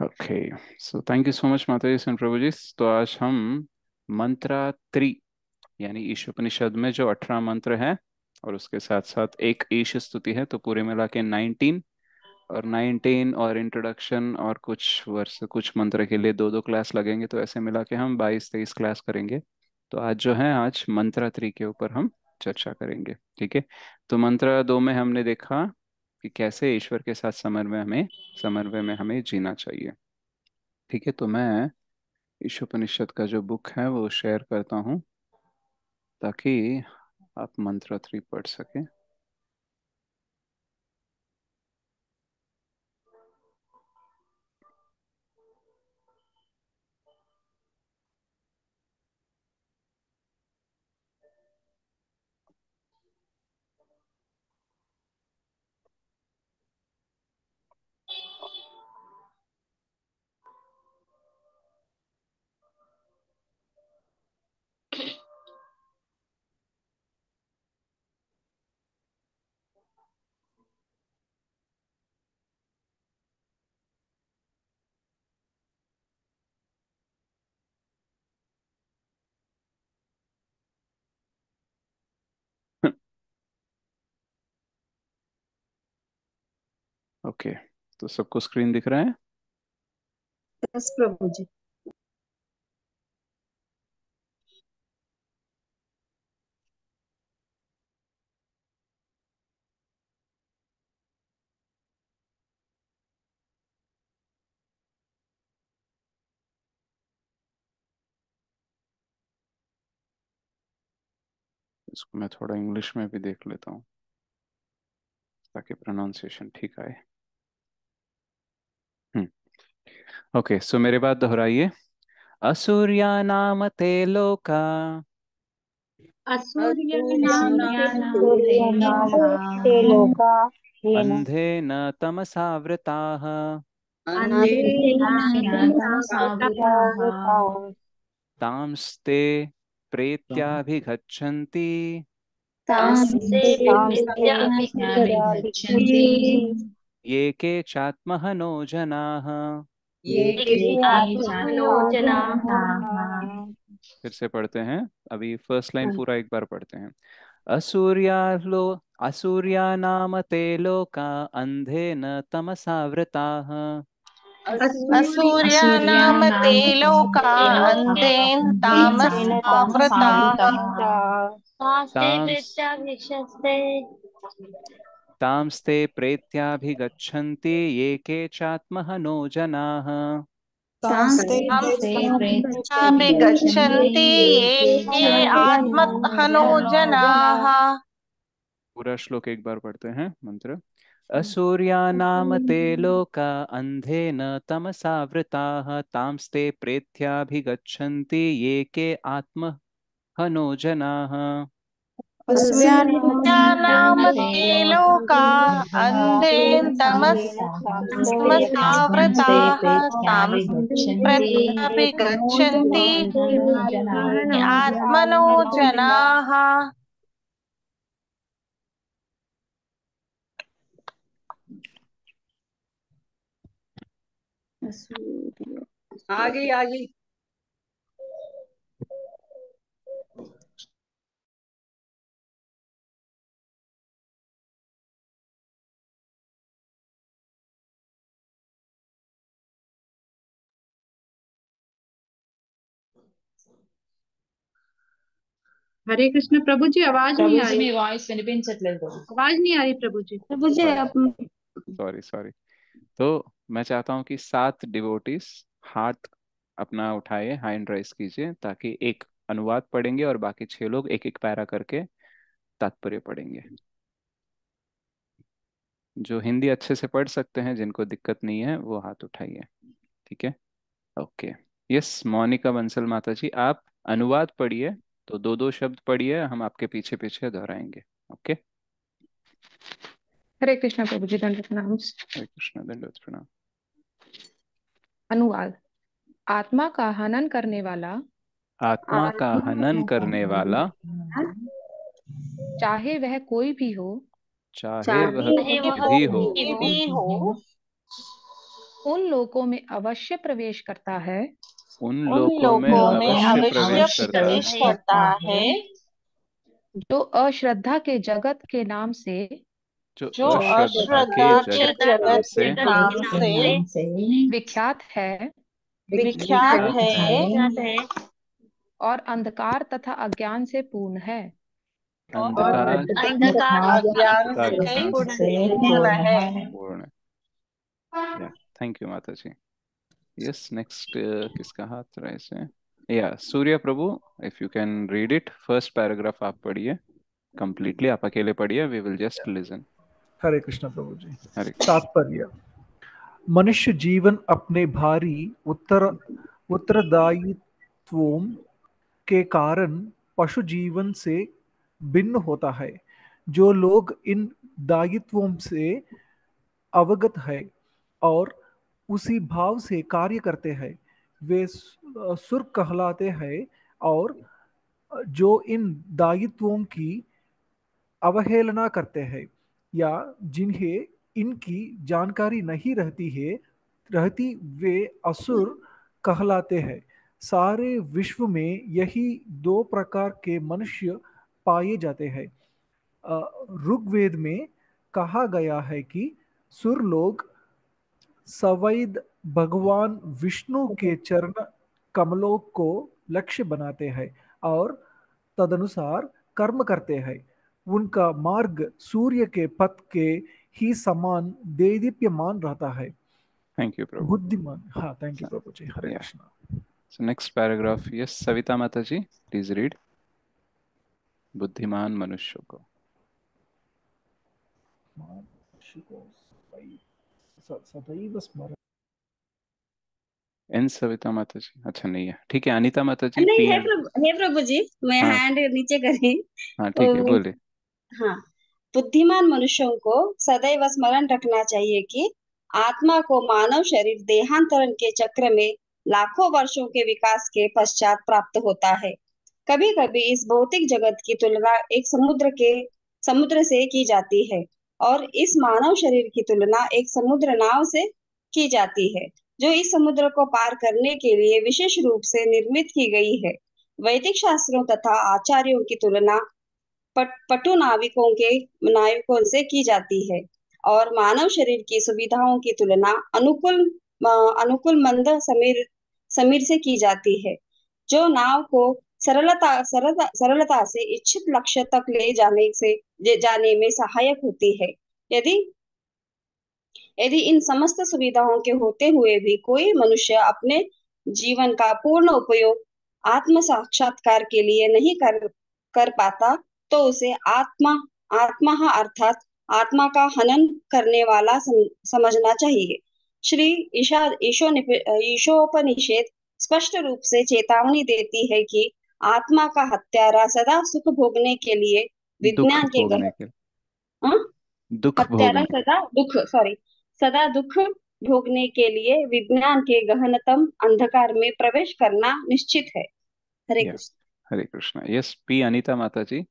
Okay, so thank you so much mata जी सन प्रभु जी। तो आज हम मंत्रात्री यानी ईशोपनिषद में जो 18 मंत्र हैं और उसके साथ साथ एक ईश स्तुति है, तो पूरे मिला के 19। और 19 और इंट्रोडक्शन और कुछ मंत्र के लिए दो दो क्लास लगेंगे, तो ऐसे मिला के हम 22-23 क्लास करेंगे। तो आज जो है, आज मंत्रात्री के ऊपर हम चर्चा करेंगे। ठीक है। तो मंत्र 2 में हमने देखा कि कैसे ईश्वर के साथ समन्वय में हमें जीना चाहिए। ठीक है। तो मैं ईशोपनिषद का जो बुक है वो शेयर करता हूँ, ताकि आप मंत्र 3 पढ़ सकें। ओके, तो सबको स्क्रीन दिख रहा है? यस प्रभु जी। इसको मैं थोड़ा इंग्लिश में भी देख लेता हूँ, ताकि प्रोनाउंसिएशन ठीक आए। हम्म। ओके, सो मेरे बात दोहराइए। असुर्या नाम ते लोका असूर्यानां ते सूर्यानां ते लोका लोका अंधेन तमसावृताः अन्धेन अन्धेन तमसावृताः तमसावृताः तांस्ते प्रेत्याभिगच्छन्ति तांस्ते तांस्ते विद्याभिगच्छन्ति प्रत्याभिगच्छन्ति ये के चात्महनो जनाः। ये ये के आत्मनो जनाः। चात्मनोजनाः। फिर से पढ़ते हैं। अभी फर्स्ट लाइन पूरा एक बार पढ़ते हैं। असूर्यालो असूर्या नाम ते लोका अंधेन तमसावृताः असूर्यानां असूर्यानाम ते असूर्यानां लोका ते लोका अंधेन तामस अन्धेन आवृताः तमसावृताः तांस्ते तांस् विद्याभिगच्छन्ति तांस्ते प्रेत्याभिगच्छन्ति ये के चात्महनो जनाः। तांस्ते तांस्ते विद्याभिगच्छन्ति प्रत्याभिगच्छन्ति अभिगच्छन्ति ये ये के के आत्महनो जनाः। पूरा श्लोक एक बार पढ़ते हैं मंत्र। असूर्या नाम ते लोका अंधेन तमसावृताः तांस्ते प्रेत्याभिगच्छन्ति ये के आत्महनो जनाः। असूर्यानाम असूर्यानां ते ते लोका लोका अंधेन तांस्ते तमसावृताः तां प्रत्याभिगच्छन्ति प्रत्यभिगच्छन्ति आत्मनो जनाः। आत्मनो जनाः। आगे आगे। हरे कृष्ण प्रभु जी, आवाज नहीं आ ప్రభుజీ रही। మీ వాయిస్ వినిపించట్లేదు ప్రభుజీ. आवाज नहीं आ रही प्रभु जी। प्रभु जी सॉरी आप सॉरी सॉरी। तो मैं चाहता हूँ कि 7 डिवोटीज हाथ अपना उठाए, हैंड राइज कीजिए, ताकि एक अनुवाद पढ़ेंगे और बाकी 6 लोग एक एक पैरा करके तात्पर्य पढ़ेंगे। जो हिंदी अच्छे से पढ़ सकते हैं, जिनको दिक्कत नहीं है, वो हाथ उठाइए। ठीक है। ओके। यस, मोनिका बंसल माता जी, आप अनुवाद पढ़िए। तो दो दो शब्द पढ़िए, हम आपके पीछे पीछे दोहराएंगे। ओके। हरे कृष्ण प्रभु जी, दंडवत प्रणाम। हरे कृष्ण, दंडवत प्रणाम। अनुवाद। आत्मा का हनन करने वाला, आत्मा का हनन करने वाला, चाहे वह कोई भी हो, चाहे वह चाहे कोई वह भी हो, कोई भी हो, उन लोकों में अवश्य प्रवेश करता है उन उन लोकों में लोगों में अवश्य अवश्य प्रवेश करता प्रवेश है करता है जो अश्रद्धा के जगत के नाम से जो जो अश्रद्धा के अश्रद्धा के जगत के नाम जगत से के नाम से विख्यात है विख्यात है और अंधकार तथा अज्ञान से पूर्ण है। अंधकार अज्ञान तथा से ज्ञान पूर्ण है। पूर्ण है। थैंक यू माता जी। यस, नेक्स्ट किसका हाथ रहे से? या Surya prabhu, if you can read it, first paragraph आप पढ़िए कंप्लीटली, आप अकेले पढ़िए, we will just listen. Hare Krishna prabhu ji. Hare Krishna. तात्पर्य: मनुष्य जीवन अपने भारी उत्तरदायित्वों के कारण पशु जीवन से भिन्न होता है। जो लोग इन दायित्वों से अवगत है और उसी भाव से कार्य करते हैं, वे सुर कहलाते हैं। और जो इन दायित्वों की अवहेलना करते हैं या जिन्हें इनकी जानकारी नहीं रहती, वे असुर कहलाते हैं। सारे विश्व में यही दो प्रकार के मनुष्य पाए जाते हैं। ऋग्वेद में कहा गया है कि सुर लोग सवैद भगवान विष्णु के चरण कमलों को लक्ष्य बनाते हैं और तदनुसार कर्म करते हैं। उनका मार्ग सूर्य के पथ के ही समान देदीप्यमान रहता है। थैंक यू प्रभु। बुद्धिमान, हाँ, थैंक यू प्रभु जी। हरे या Krishna. So next paragraph, yes Savita माता जी प्लीज रीड। बुद्धिमान मनुष्य को सदैव स्मरण। एन सविता माता जी, अच्छा नहीं है, ठीक है। अनीता माता जी, नहीं, पी हे एन। प्रभु, हे प्रभु जी, मैं हाँ हैंड नीचे करी। हाँ, तो ठीक है, बोले। हाँ, बुद्धिमान मनुष्यों को सदैव स्मरण रखना चाहिए कि आत्मा को मानव शरीर देहांतरण के चक्र में लाखों वर्षों के विकास के पश्चात प्राप्त होता है। कभी कभी इस भौतिक जगत की तुलना एक समुद्र से की जाती है और इस मानव शरीर की तुलना एक समुद्र नाव से की जाती है, जो इस समुद्र को पार करने के लिए विशेष रूप से निर्मित की गई है। वैदिक शास्त्रों तथा आचार्यों की तुलना पटु नाविकों से की जाती है और मानव शरीर की सुविधाओं की तुलना अनुकूल मंद समीर से की जाती है, जो नाव को सरलता से इच्छित लक्ष्य तक जाने में सहायक होती है। यदि यदि इन समस्त सुविधाओं के होते हुए भी कोई मनुष्य अपने जीवन का पूर्ण उपयोग आत्म साक्षात्कार के लिए नहीं कर पाता, तो उसे आत्मा अर्थात आत्मा का हनन करने वाला समझना चाहिए। श्री ईशोपनिषद स्पष्ट रूप से चेतावनी देती है कि आत्मा का हत्यारा सदा सुख भोगने के लिए दुख विज्ञान के भोगने के, हाँ? दुख हत्यारा भोगने। सदा दुख भोगने के लिए विज्ञान के गहनतम अंधकार में प्रवेश करना निश्चित है। हरे या कृष्ण। हरे कृष्णा। यस, पी अनीता माता जी,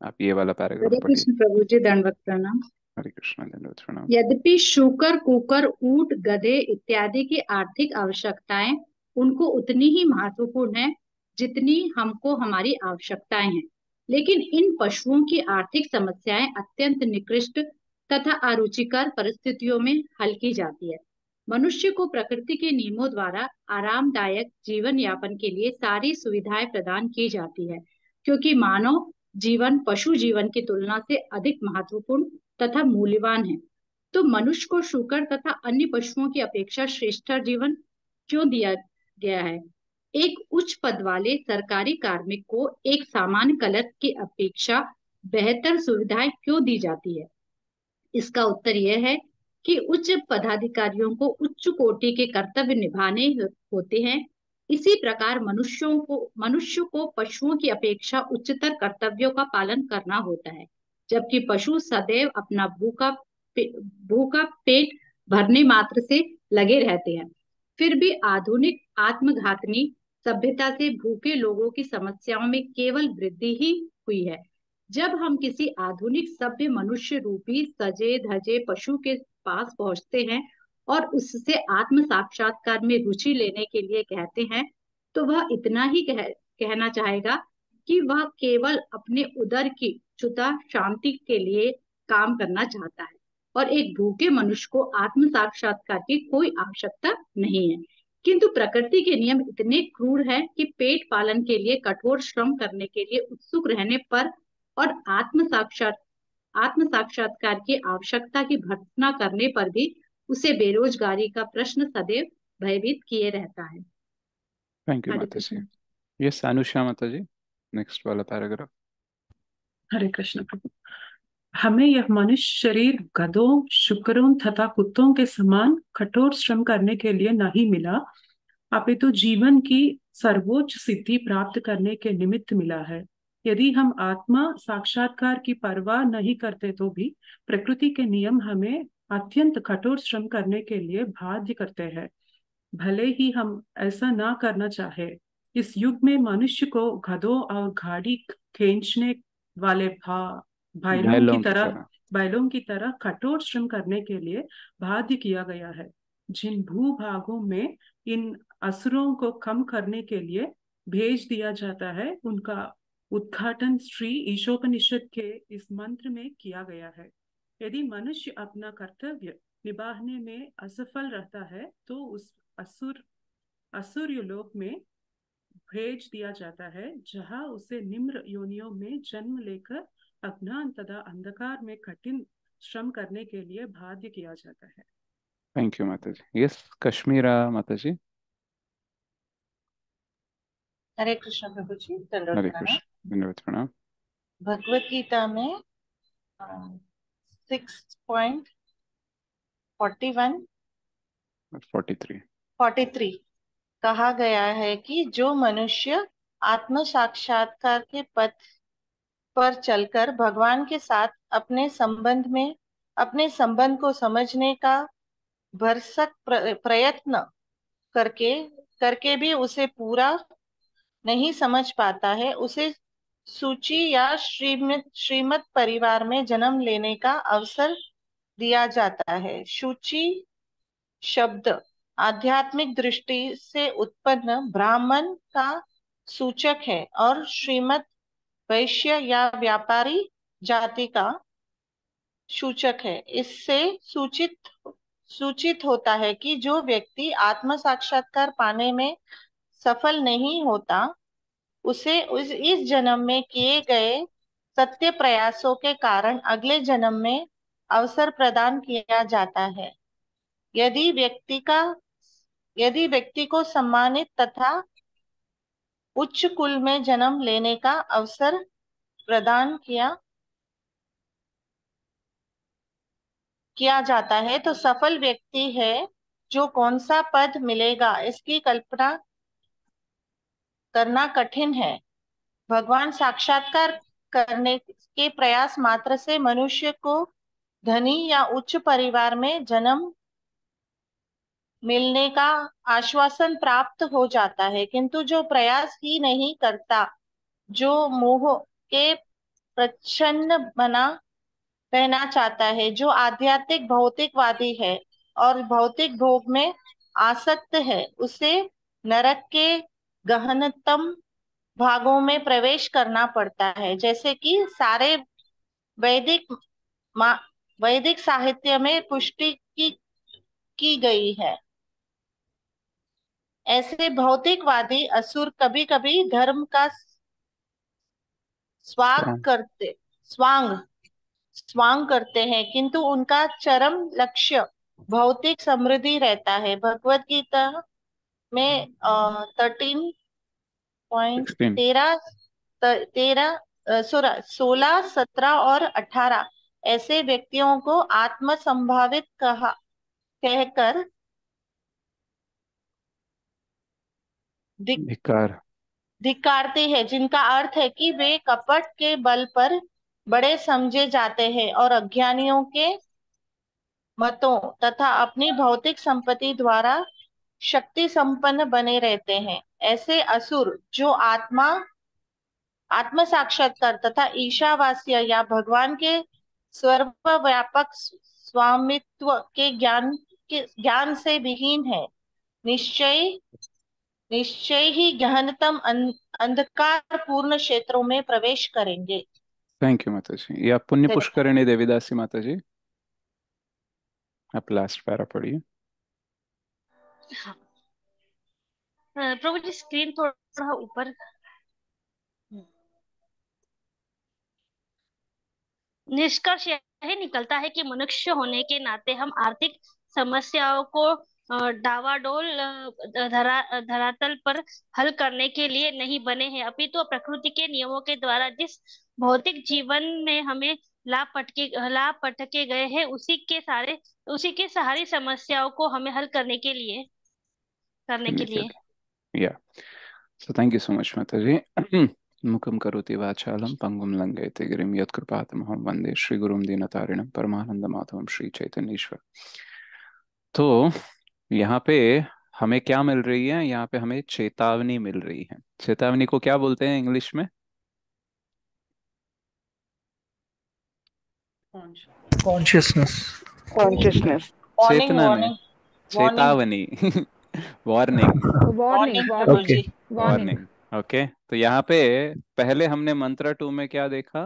आप ये वाला पैराग्राफ हरे पढ़िए। कृष्ण प्रभु जी, दंडवत प्रणाम। हरे कृष्णा, दंडवत प्रणाम। यद्यपि शूकर, कुकर, ऊंट, गधे इत्यादि की आर्थिक आवश्यकताएं उनको उतनी ही महत्वपूर्ण है जितनी हमको हमारी आवश्यकताएं हैं, लेकिन इन पशुओं की आर्थिक समस्याएं अत्यंत निकृष्ट तथा अरुचिकर परिस्थितियों में हल की जाती है। मनुष्य को प्रकृति के नियमों द्वारा आरामदायक जीवन यापन के लिए सारी सुविधाएं प्रदान की जाती है, क्योंकि मानव जीवन पशु जीवन की तुलना से अधिक महत्वपूर्ण तथा मूल्यवान है। तो मनुष्य को शूकर तथा अन्य पशुओं की अपेक्षा श्रेष्ठ जीवन क्यों दिया गया है? एक उच्च पद वाले सरकारी कार्मिक को एक सामान्य क्लर्क की अपेक्षा बेहतर सुविधाएं क्यों दी जाती है? इसका उत्तर यह है कि उच्च पदाधिकारियों को उच्च कोटि के कर्तव्य निभाने होते हैं। इसी प्रकार मनुष्य को पशुओं की अपेक्षा उच्चतर कर्तव्यों का पालन करना होता है, जबकि पशु सदैव अपना भूखा पेट भरने मात्र से लगे रहते हैं। फिर भी आधुनिक आत्मघातनी सभ्यता से भूखे लोगों की समस्याओं में केवल वृद्धि ही हुई है। जब हम किसी आधुनिक सभ्य मनुष्य रूपी सजे धजे पशु के पास पहुंचते हैं, और उससे आत्म साक्षात्कार में रुचि लेने के लिए कहते हैं, तो वह इतना ही कहना चाहेगा कि वह केवल अपने उदर की क्षुधा शांति के लिए काम करना चाहता है और एक भूखे मनुष्य को आत्म साक्षात्कार की कोई आवश्यकता नहीं है। किंतु प्रकृति के नियम इतने क्रूर हैं कि पेट पालन के लिए कठोर श्रम करने के लिए उत्सुक रहने पर और आत्म साक्षात्कार की आवश्यकता की भर्त्सना करने पर भी उसे बेरोजगारी का प्रश्न सदैव भयभीत किए रहता है। थैंक यू हरे माता जी। कृष्ण। यस अनुषा माता जी, नेक्स्ट वाला पैराग्राफ। हरे कृष्ण प्रभु। हमें यह मनुष्य शरीर गधों, शुकरों तथा कुत्तों के समान कठोर श्रम करने के लिए नहीं मिला, अपितु जीवन की सर्वोच्च सिद्धि प्राप्त करने के निमित्त मिला है। यदि हम आत्मा साक्षात्कार की परवाह नहीं करते तो भी प्रकृति के नियम हमें अत्यंत कठोर श्रम करने के लिए बाध्य करते हैं। भले ही हम ऐसा ना करना चाहे, इस युग में मनुष्य को गधों और गाड़ी खींचने वाले बैलों की तरह कठोर श्रम करने के लिए बाध्य किया गया है। जिन भूभागों में इन असुरों को कम करने के लिए भेज दिया जाता है, उनका उद्घाटन श्री ईशोपनिषद के इस मंत्र में किया गया है। यदि मनुष्य अपना कर्तव्य निभाने में असफल रहता है तो उस असुर लोक में भेज दिया जाता है, जहां उसे निम्र योनियों में जन्म लेकर अज्ञान तथा अंधकार में कठिन श्रम करने के लिए बाध्य किया जाता है। थैंक यू माता जी। यस कश्मीरा माता जी। हरे कृष्ण प्रभु जी, हरे दंडवत प्रणाम। कृष्ण, धन्यवाद, प्रणाम। भगवत गीता में 6.41 43 कहा गया है कि जो मनुष्य आत्म साक्षात्कार के पथ पर चलकर भगवान के साथ अपने संबंध को समझने का भरसक प्रयत्न करके भी उसे पूरा नहीं समझ पाता है, उसे सूची या श्रीमत परिवार में जन्म लेने का अवसर दिया जाता है। सूची शब्द आध्यात्मिक दृष्टि से उत्पन्न ब्राह्मण का सूचक है और श्रीमत वैश्य या व्यापारी जाति का सूचक है। इससे सूचित होता है कि जो व्यक्ति आत्म साक्षात्कार पाने में सफल नहीं होता, उसे इस जन्म में किए गए सत्य प्रयासों के कारण अगले जन्म में अवसर प्रदान किया जाता है। यदि व्यक्ति को सम्मानित तथा उच्च कुल में जन्म लेने का अवसर प्रदान किया जाता है तो सफल व्यक्ति है। जो कौन सा पद मिलेगा इसकी कल्पना करना कठिन है। भगवान साक्षात्कार करने के प्रयास मात्र से मनुष्य को धनी या उच्च परिवार में जन्म मिलने का आश्वासन प्राप्त हो जाता है, किंतु जो प्रयास ही नहीं करता, जो मोह के प्रच्छन्न बना रहना चाहता है, जो आध्यात्मिक भौतिकवादी है और भौतिक भोग में आसक्त है, उसे नरक के गहनतम भागों में प्रवेश करना पड़ता है, जैसे कि सारे वैदिक साहित्य में पुष्टि की गई है। ऐसे भौतिकवादी असुर कभी कभी धर्म का स्वांग करते हैं, किंतु उनका चरम लक्ष्य भौतिक समृद्धि रहता है। भगवत गीता में 16, 17 और 18 ऐसे व्यक्तियों को आत्म संभावित कहकर धिक्कारते हैं, जिनका अर्थ है कि वे कपट के बल पर बड़े समझे जाते हैं और अज्ञानियों के मतों तथा अपनी भौतिक संपत्ति द्वारा शक्ति संपन्न बने रहते हैं। ऐसे असुर जो आत्म साक्षात्कार तथा ईशावास्य या भगवान के सर्वव्यापक स्वामित्व के ज्ञान ज्ञान से विहीन है। निश्चय निश्चय ही गहनतम अंधकार पूर्ण क्षेत्रों में प्रवेश करेंगे। थैंक यू माता जी। ये आप पुण्य धन्यवाद। पुष्करिणी देवीदासी माता जी, आप लास्ट पैरा पढ़िए। हाँ। प्रभु जी स्क्रीन थोड़ा ऊपर। निष्कर्ष यही निकलता है कि मनुष्य होने के नाते हम आर्थिक समस्याओं को डावाडोल धरातल पर हल करने के लिए नहीं बने हैं, अपितु तो प्रकृति के नियमों के द्वारा जिस भौतिक जीवन में हमें लाभ पटके गए हैं उसी के सारी समस्याओं को हमें हल करने के लिए। या so thank you so much mata जी। मुखम करोति वाचालम पंगुम लंघयते गिरिम यत्कृपातमहं वंदे श्री गुरुम दीनतारिणम परमानंद माधवम श्री चैतन्येश्वर। तो यहाँ पे हमें क्या मिल रही है? यहाँ पे हमें चेतावनी मिल रही है। चेतावनी को क्या बोलते हैं इंग्लिश में? कॉन्शियसनेस। कॉन्शियसनेस। वार्निंग चेतना नहीं, वार्निंग वार्निंग चेतावनी। वार्निंग। वार्निंग वार्निंग वार्निंग प्रभु ओके। जी। वार्निंग। वार्निंग। ओके, तो यहाँ पे पहले हमने मंत्र 2 में क्या देखा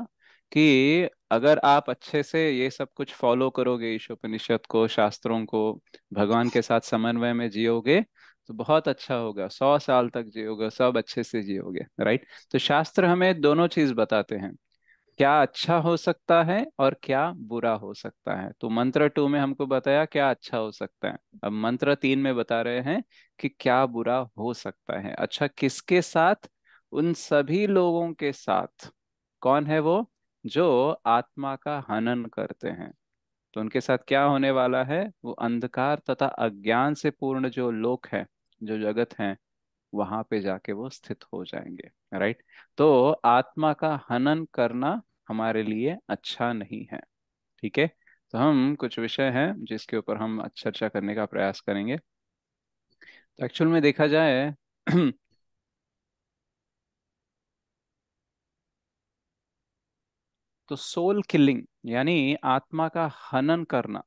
कि अगर आप अच्छे से ये सब कुछ फॉलो करोगे, ईशोपनिषद को, शास्त्रों को, भगवान के साथ समन्वय में जियोगे तो बहुत अच्छा होगा। 100 साल तक जियोगे, सब अच्छे से जियोगे, राइट? तो शास्त्र हमें दोनों चीज बताते हैं, क्या अच्छा हो सकता है और क्या बुरा हो सकता है। तो मंत्र 2 में हमको बताया क्या अच्छा हो सकता है, अब मंत्र 3 में बता रहे हैं कि क्या बुरा हो सकता है। अच्छा किसके साथ? उन सभी लोगों के साथ। कौन है वो? जो आत्मा का हनन करते हैं। तो उनके साथ क्या होने वाला है? वो अंधकार तथा अज्ञान से पूर्ण जो लोक है, जो जगत है, वहां पे जाके वो स्थित हो जाएंगे, राइट? तो आत्मा का हनन करना हमारे लिए अच्छा नहीं है, ठीक है? तो हम कुछ विषय हैं जिसके ऊपर हम चर्चा करने का प्रयास करेंगे। तो एक्चुअल में देखा जाए तो सोल किलिंग यानी आत्मा का हनन करना,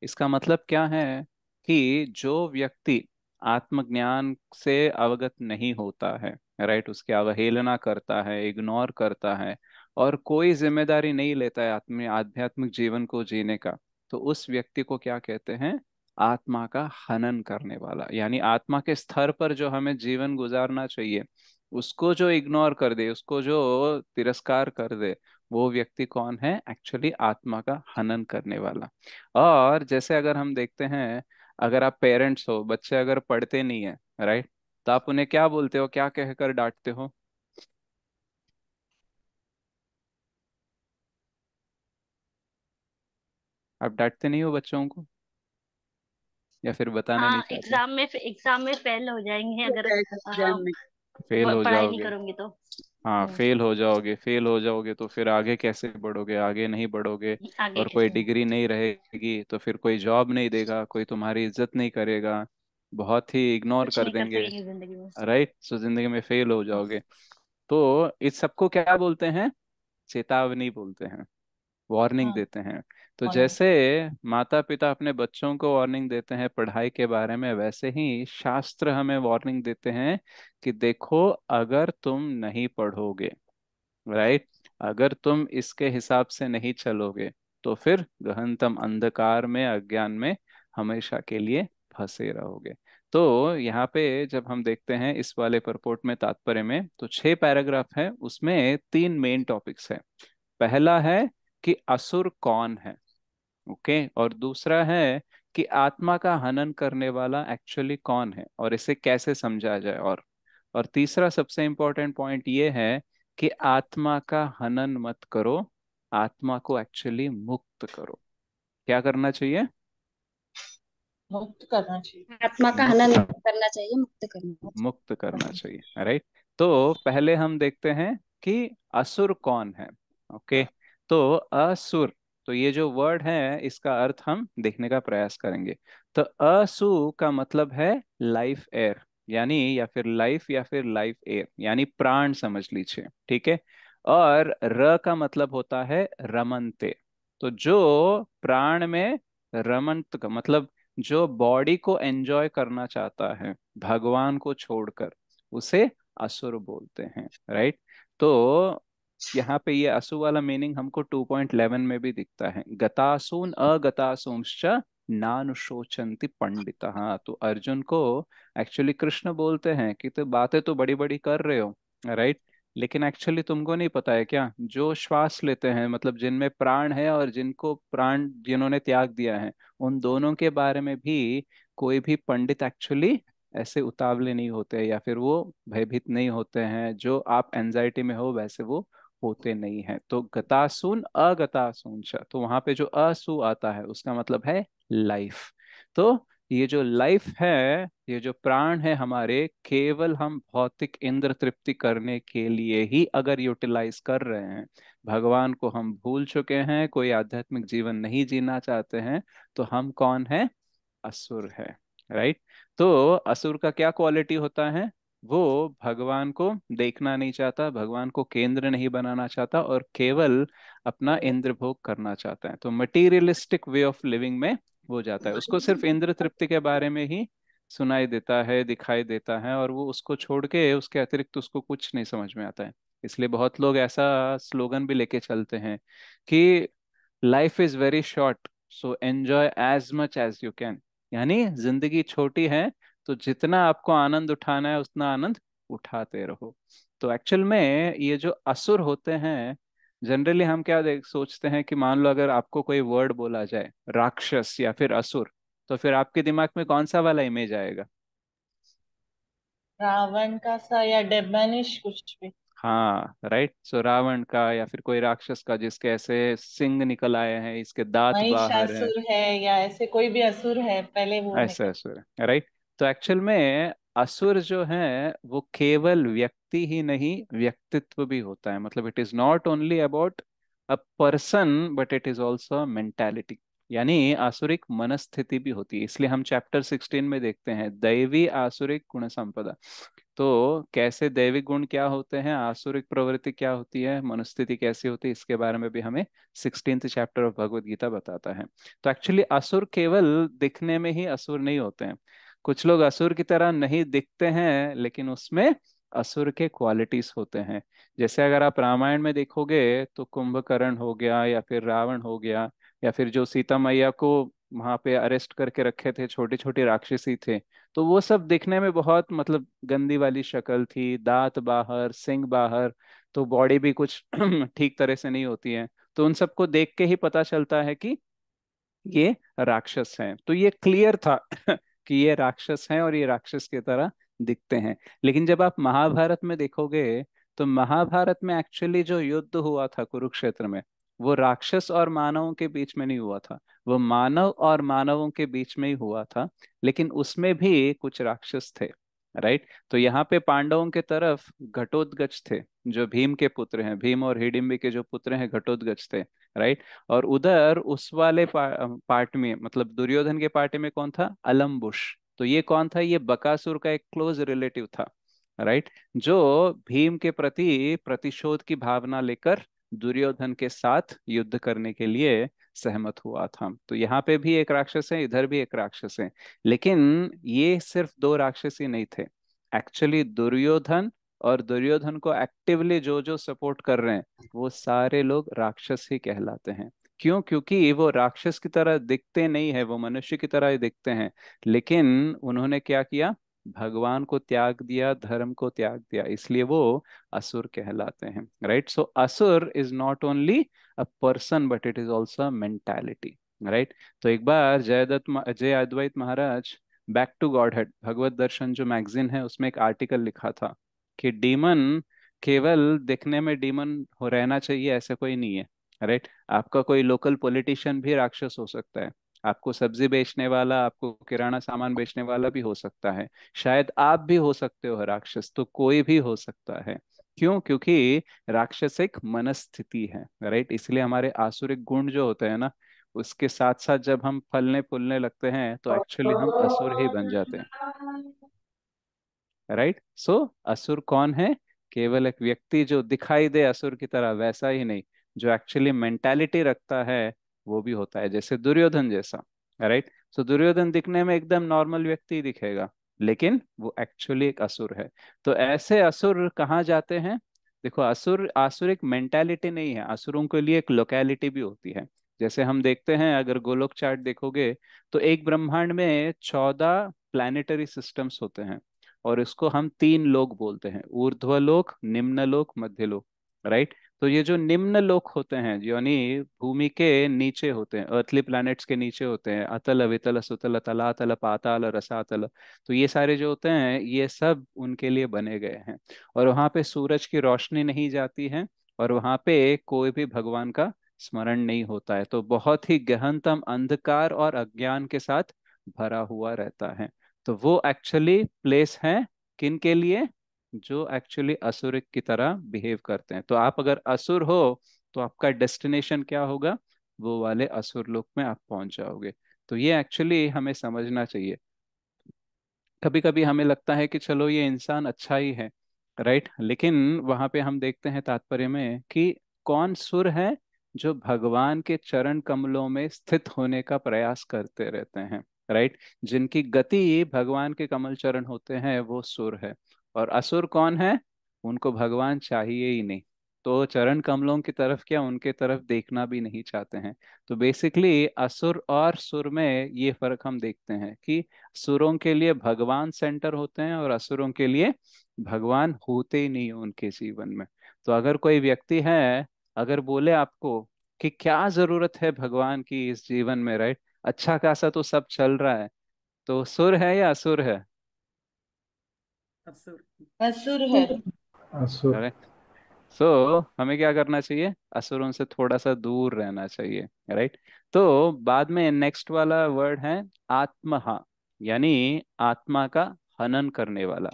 इसका मतलब क्या है? कि जो व्यक्ति आत्मज्ञान से अवगत नहीं होता है, राइट, उसकी अवहेलना करता है, इग्नोर करता है और कोई जिम्मेदारी नहीं लेता है आत्म आध्यात्मिक जीवन को जीने का, तो उस व्यक्ति को क्या कहते हैं? आत्मा का हनन करने वाला। यानी आत्मा के स्तर पर जो हमें जीवन गुजारना चाहिए उसको जो इग्नोर कर दे, उसको जो तिरस्कार कर दे, वो व्यक्ति कौन है? एक्चुअली आत्मा का हनन करने वाला। और जैसे अगर हम देखते हैं, अगर आप पेरेंट्स हो, बच्चे अगर पढ़ते नहीं है, राइट, तो आप उन्हें क्या बोलते हो, क्या कहकर डांटते हो? आप डांटते नहीं हो बच्चों को, या फिर बताना नहीं हाँ, चाहते? एग्जाम में फेल हो जाएंगे अगर एग्जाम में। फेल हो पढ़ाई नहीं जाओगे। करूंगी तो। हाँ, हम्म। फेल हो जाओगे, फेल हो जाओगे तो फिर आगे कैसे बढ़ोगे? आगे नहीं बढ़ोगे। आगे और कोई कैसे? डिग्री नहीं रहेगी तो फिर कोई जॉब नहीं देगा, कोई तुम्हारी इज्जत नहीं करेगा, बहुत ही इग्नोर कुछ कर नहीं कर देंगे, सकेंगे जिंदगी में। राइट? सो जिंदगी में फेल हो जाओगे। तो इस सबको क्या बोलते हैं? चेतावनी बोलते हैं, वार्निंग हाँ। देते हैं। तो वार्निंग। जैसे माता पिता अपने बच्चों को वार्निंग देते हैं पढ़ाई के बारे में, वैसे ही शास्त्र हमें वार्निंग देते हैं कि देखो, अगर तुम नहीं पढ़ोगे, राइट, अगर तुम इसके हिसाब से नहीं चलोगे तो फिर गहनतम अंधकार में, अज्ञान में हमेशा के लिए फंसे रहोगे। तो यहाँ पे जब हम देखते हैं इस वाले परपोर्ट में, तात्पर्य में, तो 6 पैराग्राफ है, उसमें 3 मेन टॉपिक्स है। पहला है कि असुर कौन है, ओके, और दूसरा है कि आत्मा का हनन करने वाला एक्चुअली कौन है और इसे कैसे समझा जाए, और तीसरा सबसे इंपॉर्टेंट पॉइंट ये है कि आत्मा का हनन मत करो, आत्मा को एक्चुअली मुक्त करो। क्या करना चाहिए? मुक्त करना चाहिए। आत्मा का हनन मुक्त, करना चाहिए, मुक्त करना मुक्त करना चाहिए, राइट? तो पहले हम देखते हैं कि असुर कौन है, ओके। तो असुर, तो ये जो वर्ड है इसका अर्थ हम देखने का प्रयास करेंगे। तो असु का मतलब है लाइफ एयर, यानी या फिर लाइफ, या फिर लाइफ एयर यानी प्राण समझ लीजिए, ठीक है। और र का मतलब होता है रमनते। तो जो प्राण में रमन का मतलब जो बॉडी को एंजॉय करना चाहता है भगवान को छोड़कर, उसे असुर बोलते हैं। राइट। तो यहाँ पे ये असु वाला मीनिंग हमको 2.11 में भी दिखता है, गतासून अगतासूंश्च नानुशोचन्ति पंडित। हाँ, तो अर्जुन को एक्चुअली कृष्ण बोलते हैं कि तो बातें तो बड़ी बड़ी कर रहे हो, राइट, लेकिन एक्चुअली तुमको नहीं पता है क्या, जो श्वास लेते हैं, मतलब जिनमें प्राण है और जिनको प्राण जिन्होंने त्याग दिया है, उन दोनों के बारे में भी कोई भी पंडित एक्चुअली ऐसे उतावले नहीं होते, या फिर वो भयभीत नहीं होते हैं। जो आप एंजाइटी में हो वैसे वो होते नहीं है। तो गतासून अगतासून च, तो वहां पे जो असु आता है उसका मतलब है लाइफ। तो ये जो लाइफ है, ये जो प्राण है हमारे, केवल हम भौतिक इंद्र तृप्ति करने के लिए ही अगर यूटिलाइज कर रहे हैं, भगवान को हम भूल चुके हैं, कोई आध्यात्मिक जीवन नहीं जीना चाहते हैं, तो हम कौन है? असुर है। राइट। तो असुर का क्या क्वालिटी होता है? वो भगवान को देखना नहीं चाहता, भगवान को केंद्र नहीं बनाना चाहता, और केवल अपना इंद्र भोग करना चाहता है। तो मटीरियलिस्टिक वे ऑफ लिविंग में वो जाता है, उसको सिर्फ इंद्र तृप्ति के बारे में ही सुनाई देता है, दिखाई देता है, और वो उसको छोड़ के उसके अतिरिक्त उसको कुछ नहीं समझ में आता है। इसलिए बहुत लोग ऐसा स्लोगन भी लेके चलते हैं कि life is very short, so enjoy as much as you can. यानी जिंदगी छोटी है, तो जितना आपको आनंद उठाना है उतना आनंद उठाते रहो। तो एक्चुअल में ये जो असुर होते हैं, जनरली हम क्या देख सोचते हैं कि मान लो अगर आपको कोई वर्ड बोला जाए राक्षस या फिर असुर, तो फिर आपके दिमाग में कौन सा वाला इमेज आएगा? रावण का सा या डेमनिश कुछ भी। हाँ, राइट। सो रावण का या फिर कोई राक्षस का जिसके ऐसे सिंग निकल आए हैं, इसके दांत बाहर हैं, महिषासुर है या ऐसे कोई भी असुर है, पहले वो ऐसे निकल। असुर है। राइट। तो एक्चुअल में असुर जो है वो केवल व्यक्ति ही नहीं, व्यक्तित्व भी होता है। मतलब it is not only about a person, but it is also mentality. यानी आसुरिक मनस्थिति भी होती है। इसलिए हम चैप्टर 16 में देखते हैं दैवी आसुरिक गुण संपदा। तो कैसे दैविक गुण क्या होते हैं, आसुरिक प्रवृत्ति क्या होती है, मनस्थिति कैसी होती है, इसके बारे में भी हमें 16th chapter of Bhagavad Gita बताता है। तो एक्चुअली असुर केवल दिखने में ही असुर नहीं होते हैं। कुछ लोग असुर की तरह नहीं दिखते हैं, लेकिन उसमें असुर के क्वालिटीज होते हैं। जैसे अगर आप रामायण में देखोगे तो कुंभकर्ण हो गया, या फिर रावण हो गया, या फिर जो सीता मैया को वहां पे अरेस्ट करके रखे थे, छोटी छोटी राक्षसी थे, तो वो सब दिखने में बहुत मतलब गंदी वाली शक्ल थी, दांत बाहर, सिंग बाहर, तो बॉडी भी कुछ ठीक तरह से नहीं होती है। तो उन सबको देख के ही पता चलता है कि ये राक्षस हैं। तो ये क्लियर था कि ये राक्षस हैं और ये राक्षस की तरह दिखते हैं। लेकिन जब आप महाभारत में देखोगे, तो महाभारत में एक्चुअली जो युद्ध हुआ था कुरुक्षेत्र में, वो राक्षस और मानवों के बीच में नहीं हुआ था, वो मानव और मानवों के बीच में ही हुआ था। लेकिन उसमें भी कुछ राक्षस थे। राइट। तो यहाँ पे पांडवों के तरफ घटोत्कच थे, जो भीम के पुत्र हैं, भीम और हिडिंबी के जो पुत्र हैं घटोत्कच थे। राइट। और उधर उस वाले पार्ट में, मतलब दुर्योधन के पार्टी में कौन था? अलम्बुश। तो ये कौन था? ये बकासुर का एक क्लोज रिलेटिव था। राइट। जो भीम के प्रति प्रतिशोध की भावना लेकर दुर्योधन के साथ युद्ध करने के लिए सहमत हुआ था। तो यहाँ पे भी एक राक्षस है, इधर भी एक राक्षस है। लेकिन ये सिर्फ दो राक्षस ही नहीं थे। एक्चुअली दुर्योधन और दुर्योधन को एक्टिवली जो जो सपोर्ट कर रहे हैं, वो सारे लोग राक्षस ही कहलाते हैं। क्यों? क्योंकि वो राक्षस की तरह दिखते नहीं है, वो मनुष्य की तरह ही दिखते हैं। लेकिन उन्होंने क्या किया? भगवान को त्याग दिया, धर्म को त्याग दिया, इसलिए वो असुर कहलाते हैं। राइट। सो असुर is not only a person, but it is also mentality. Right. तो एक बार जय अद्वैत महाराज बैक टू गॉडहेड भगवत दर्शन जो मैगजीन है, उसमें एक आर्टिकल लिखा था कि डीमन केवल दिखने में डीमन हो रहना चाहिए ऐसा कोई नहीं है। राइट। आपका कोई लोकल पॉलिटिशियन भी राक्षस हो सकता है, आपको सब्जी बेचने वाला, आपको किराना सामान बेचने वाला भी हो सकता है, शायद आप भी हो सकते हो राक्षस, तो कोई भी हो सकता है। क्यों? क्योंकि राक्षस एक मनस्थिति है। राइट। इसलिए हमारे आसुरिक गुण जो होते हैं ना, उसके साथ साथ जब हम फलने फूलने लगते हैं, तो एक्चुअली हम असुर ही बन जाते हैं। राइट। सो असुर कौन है? केवल एक व्यक्ति जो दिखाई दे असुर की तरह, वैसा ही नहीं, जो एक्चुअली मेंटालिटी रखता है वो भी होता है, जैसे दुर्योधन जैसा। राइट। सो दुर्योधन दिखने में एकदम नॉर्मल व्यक्ति दिखेगा, लेकिन वो एक्चुअली एक असुर है। तो ऐसे असुर कहाँ जाते हैं? देखो, असुर असुर एक मेंटालिटी नहीं है, असुरों के लिए एक लोकेलिटी भी होती है। जैसे हम देखते हैं, अगर गोलोक चार्ट देखोगे तो एक ब्रह्मांड में 14 प्लानिटरी सिस्टम्स होते हैं, और इसको हम तीन लोक बोलते हैं, ऊर्ध्वलोक, निम्नलोक, मध्यलोक। राइट? तो ये जो निम्न लोक होते हैं, यानी भूमि के नीचे होते हैं, अर्थली प्लैनेट्स के नीचे होते हैं, अतल, अवितल, सुतल, तलातल, पाताल, रसातल। तो ये सारे जो होते हैं, ये सब उनके लिए बने गए हैं। और वहां पे सूरज की रोशनी नहीं जाती है, और वहां पे कोई भी भगवान का स्मरण नहीं होता है। तो बहुत ही गहनतम अंधकार और अज्ञान के साथ भरा हुआ रहता है। तो वो एक्चुअली प्लेस है किन के लिए? जो एक्चुअली असुर की तरह बिहेव करते हैं। तो आप अगर असुर हो तो आपका डेस्टिनेशन क्या होगा? वो वाले असुर लोक में आप पहुंच जाओगे। तो ये एक्चुअली हमें समझना चाहिए। कभी कभी हमें लगता है कि चलो ये इंसान अच्छा ही है, राइट, लेकिन वहां पे हम देखते हैं तात्पर्य में कि कौन सुर है जो भगवान के चरण कमलों में स्थित होने का प्रयास करते रहते हैं, राइट। जिनकी गति भगवान के कमल चरण होते हैं वो सुर है। और असुर कौन है? उनको भगवान चाहिए ही नहीं, तो चरण कमलों की तरफ क्या, उनके तरफ देखना भी नहीं चाहते हैं। तो बेसिकली असुर और सुर में ये फर्क हम देखते हैं कि सुरों के लिए भगवान सेंटर होते हैं, और असुरों के लिए भगवान होते ही नहीं उनके जीवन में। तो अगर कोई व्यक्ति है, अगर बोले आपको कि क्या जरूरत है भगवान की इस जीवन में, राइट, अच्छा खासा तो सब चल रहा है, तो सुर है या असुर है? असुर। असुर है। असुर। अरे, सो हमें क्या करना चाहिए? असुरों से थोड़ा सा दूर रहना चाहिए, राइट। तो बाद में नेक्स्ट वाला वर्ड है आत्महा, यानी आत्मा का हनन करने वाला।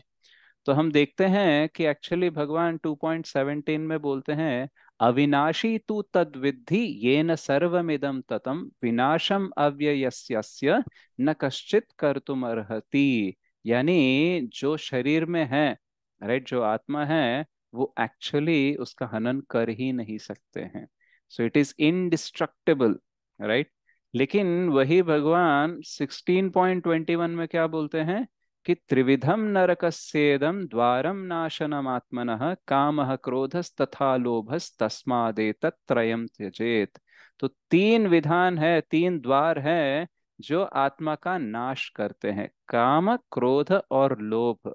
तो हम देखते हैं कि एक्चुअली भगवान 2.17 में बोलते हैं, अविनाशी तू तद विद्धि येन सर्वमिदं ततम विनाशम अव्ययस्यस्य न कश्चित कर्तुम अर्हति। यानी जो शरीर में है, राइट, जो आत्मा है, वो एक्चुअली उसका हनन कर ही नहीं सकते हैं। So it is indestructible, right. लेकिन वही भगवान 16.21 में क्या बोलते हैं कि त्रिविधम नरकस्येदम द्वारम नाशनम आत्मनः कामः क्रोधस्तथा लोभस तस्मादेतत् त्रयम् त्यजेत। तो तीन विधान है, तीन द्वार है जो आत्मा का नाश करते हैं, काम, क्रोध और लोभ।